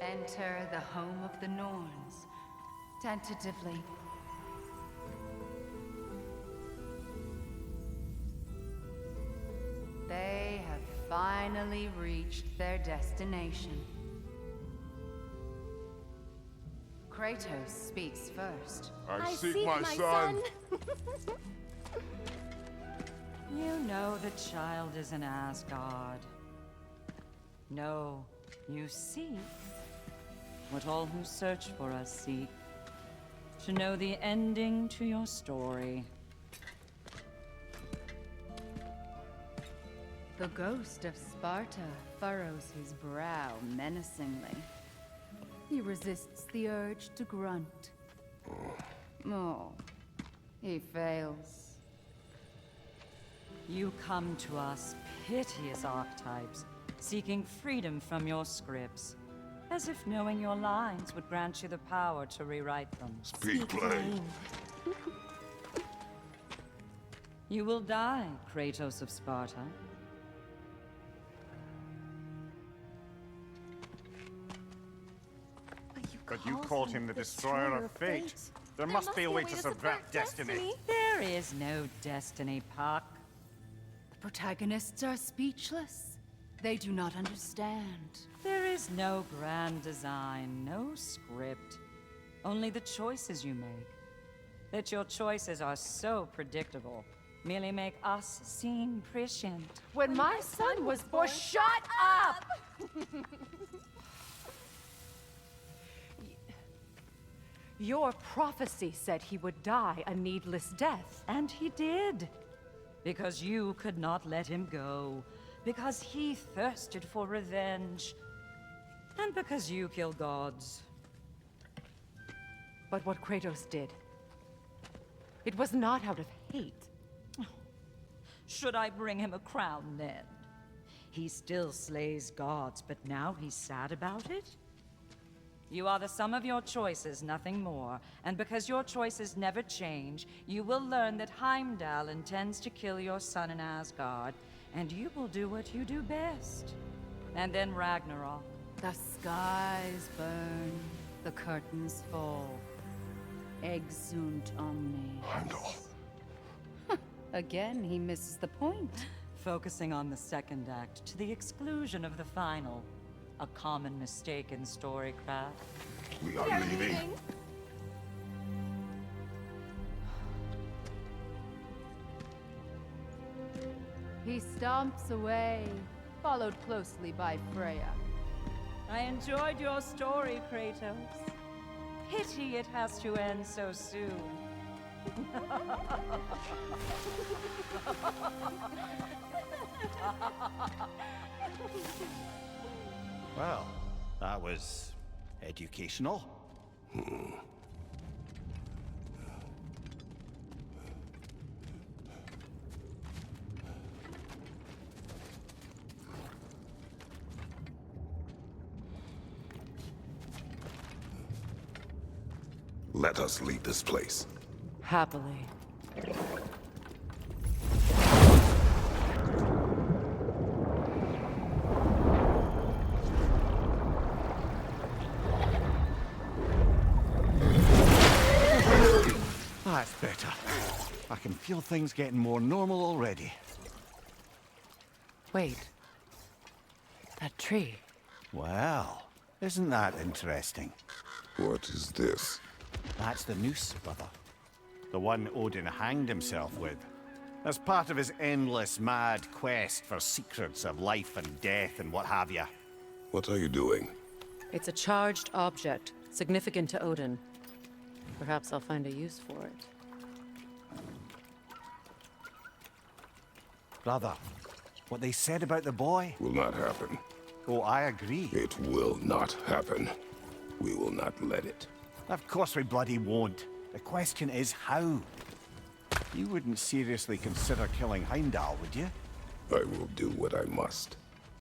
Enter the home of the Norns. Tentatively. They have finally reached their destination. Kratos speaks first. I seek my son. You know the child is in Asgard. No, you seek what all who search for us seek. To know the ending to your story. The ghost of Sparta furrows his brow menacingly. He resists the urge to grunt. Oh, he fails. You come to us, piteous archetypes, seeking freedom from your scripts. As if knowing your lines would grant you the power to rewrite them. Speak plain. You will die, Kratos of Sparta. But you called him the destroyer of fate. There must be a way to subvert destiny. There is no destiny, Puck. The protagonists are speechless. They do not understand. There is no grand design, no script. Only the choices you make. That your choices are so predictable merely make us seem prescient. When my son was born, shut up! Your prophecy said he would die a needless death. And he did. Because you could not let him go. Because he thirsted for revenge. And because you kill gods. But what Kratos did, it was not out of hate. Should I bring him a crown then? He still slays gods, but now he's sad about it? You are the sum of your choices, nothing more. And because your choices never change, you will learn that Heimdall intends to kill your son in Asgard, and you will do what you do best. And then Ragnarok. The skies burn, the curtains fall. Exunt omnes. Heimdall. Again, he misses the point. Focusing on the second act to the exclusion of the final. A common mistake in storycraft. We are leaving. He stomps away, followed closely by Freya. I enjoyed your story, Kratos. Pity it has to end so soon. Well, that was educational. Let us leave this place. Happily. That's better. I can feel things getting more normal already. Wait. That tree. Well, isn't that interesting? What is this? That's the noose, brother. The one Odin hanged himself with. As part of his endless, mad quest for secrets of life and death and what have you. What are you doing? It's a charged object, significant to Odin. Perhaps I'll find a use for it. Brother, what they said about the boy? Will not happen. Oh, I agree. It will not happen. We will not let it. Of course we bloody won't. The question is how? You wouldn't seriously consider killing Heimdall, would you? I will do what I must.